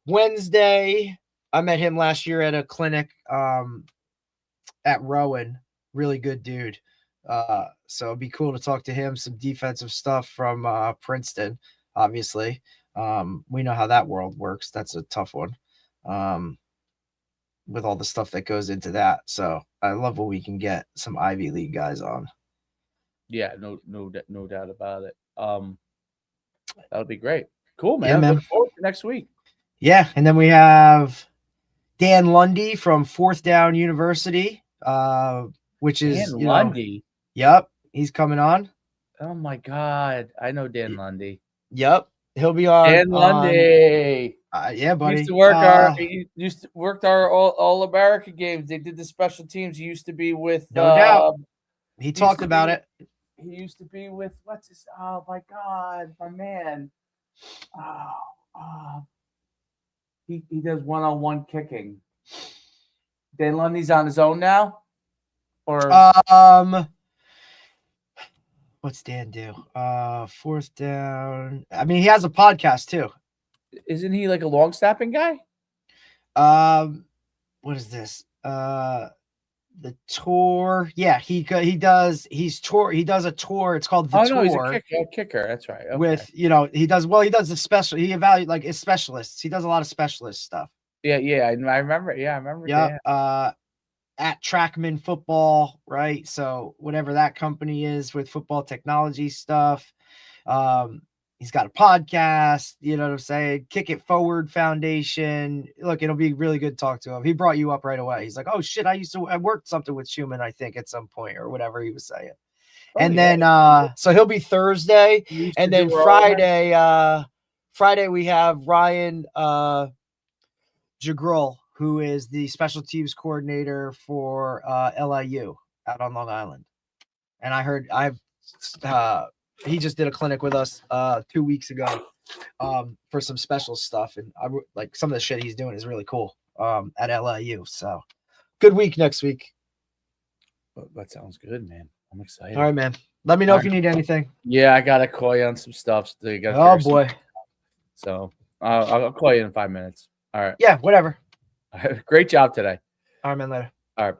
Wednesday. I met him last year at a clinic at Rowan. Really good dude. So it'd be cool to talk to him. Some defensive stuff from Princeton, obviously. We know how that world works. That's a tough one. With all the stuff that goes into that. So I love when we can get some Ivy League guys on. Yeah, no doubt about it. That'll be great. Cool, man. Yeah, man. Look forward to next week. Yeah, and then we have Dan Lundy from Fourth Down University, which is Dan Lundy. Yep, he's coming on. Oh my God, I know Dan Lundy. Yep, he'll be on. Dan Lundy. Yeah, buddy. Used to work he used to worked our all America games. They did the special teams. He used to be with No doubt. He talked about it. He used to be with what's his? Oh my God, my man. He does one-on-one kicking. Dan Lundy's on his own now, or what's Dan do? Fourth down. I mean, he has a podcast too. isn't he like a long snapping guy? What is this? The tour. Yeah, he does. He does a tour. It's called the tour. No, he's a kicker. That's right. Okay. With he does the special. He evaluates like his specialists. He does a lot of specialist stuff. Yeah. I remember. Yeah, I remember. Yeah. At Trackman Football, right? So whatever that company is with football technology stuff. He's got a podcast, you know what I'm saying? Kick It Forward Foundation. Look, it'll be really good to talk to him. He brought you up right away. He's like, oh shit, I worked something with Schumann, I think, at some point or whatever he was saying. Then so he'll be Thursday. And then Friday we have Ryan Jagrul, who is the special teams coordinator for LIU out on Long Island. And I heard he just did a clinic with us 2 weeks ago for some special stuff, and I like some of the shit he's doing is really cool at LIU. So good week next week. That sounds good, man. I'm excited. All right, man. Let me know if you need anything. Yeah, I gotta call you on some stuff. Oh boy. So I'll call you in 5 minutes. All right. Yeah, whatever. Great job today. All right, man. Later. All right.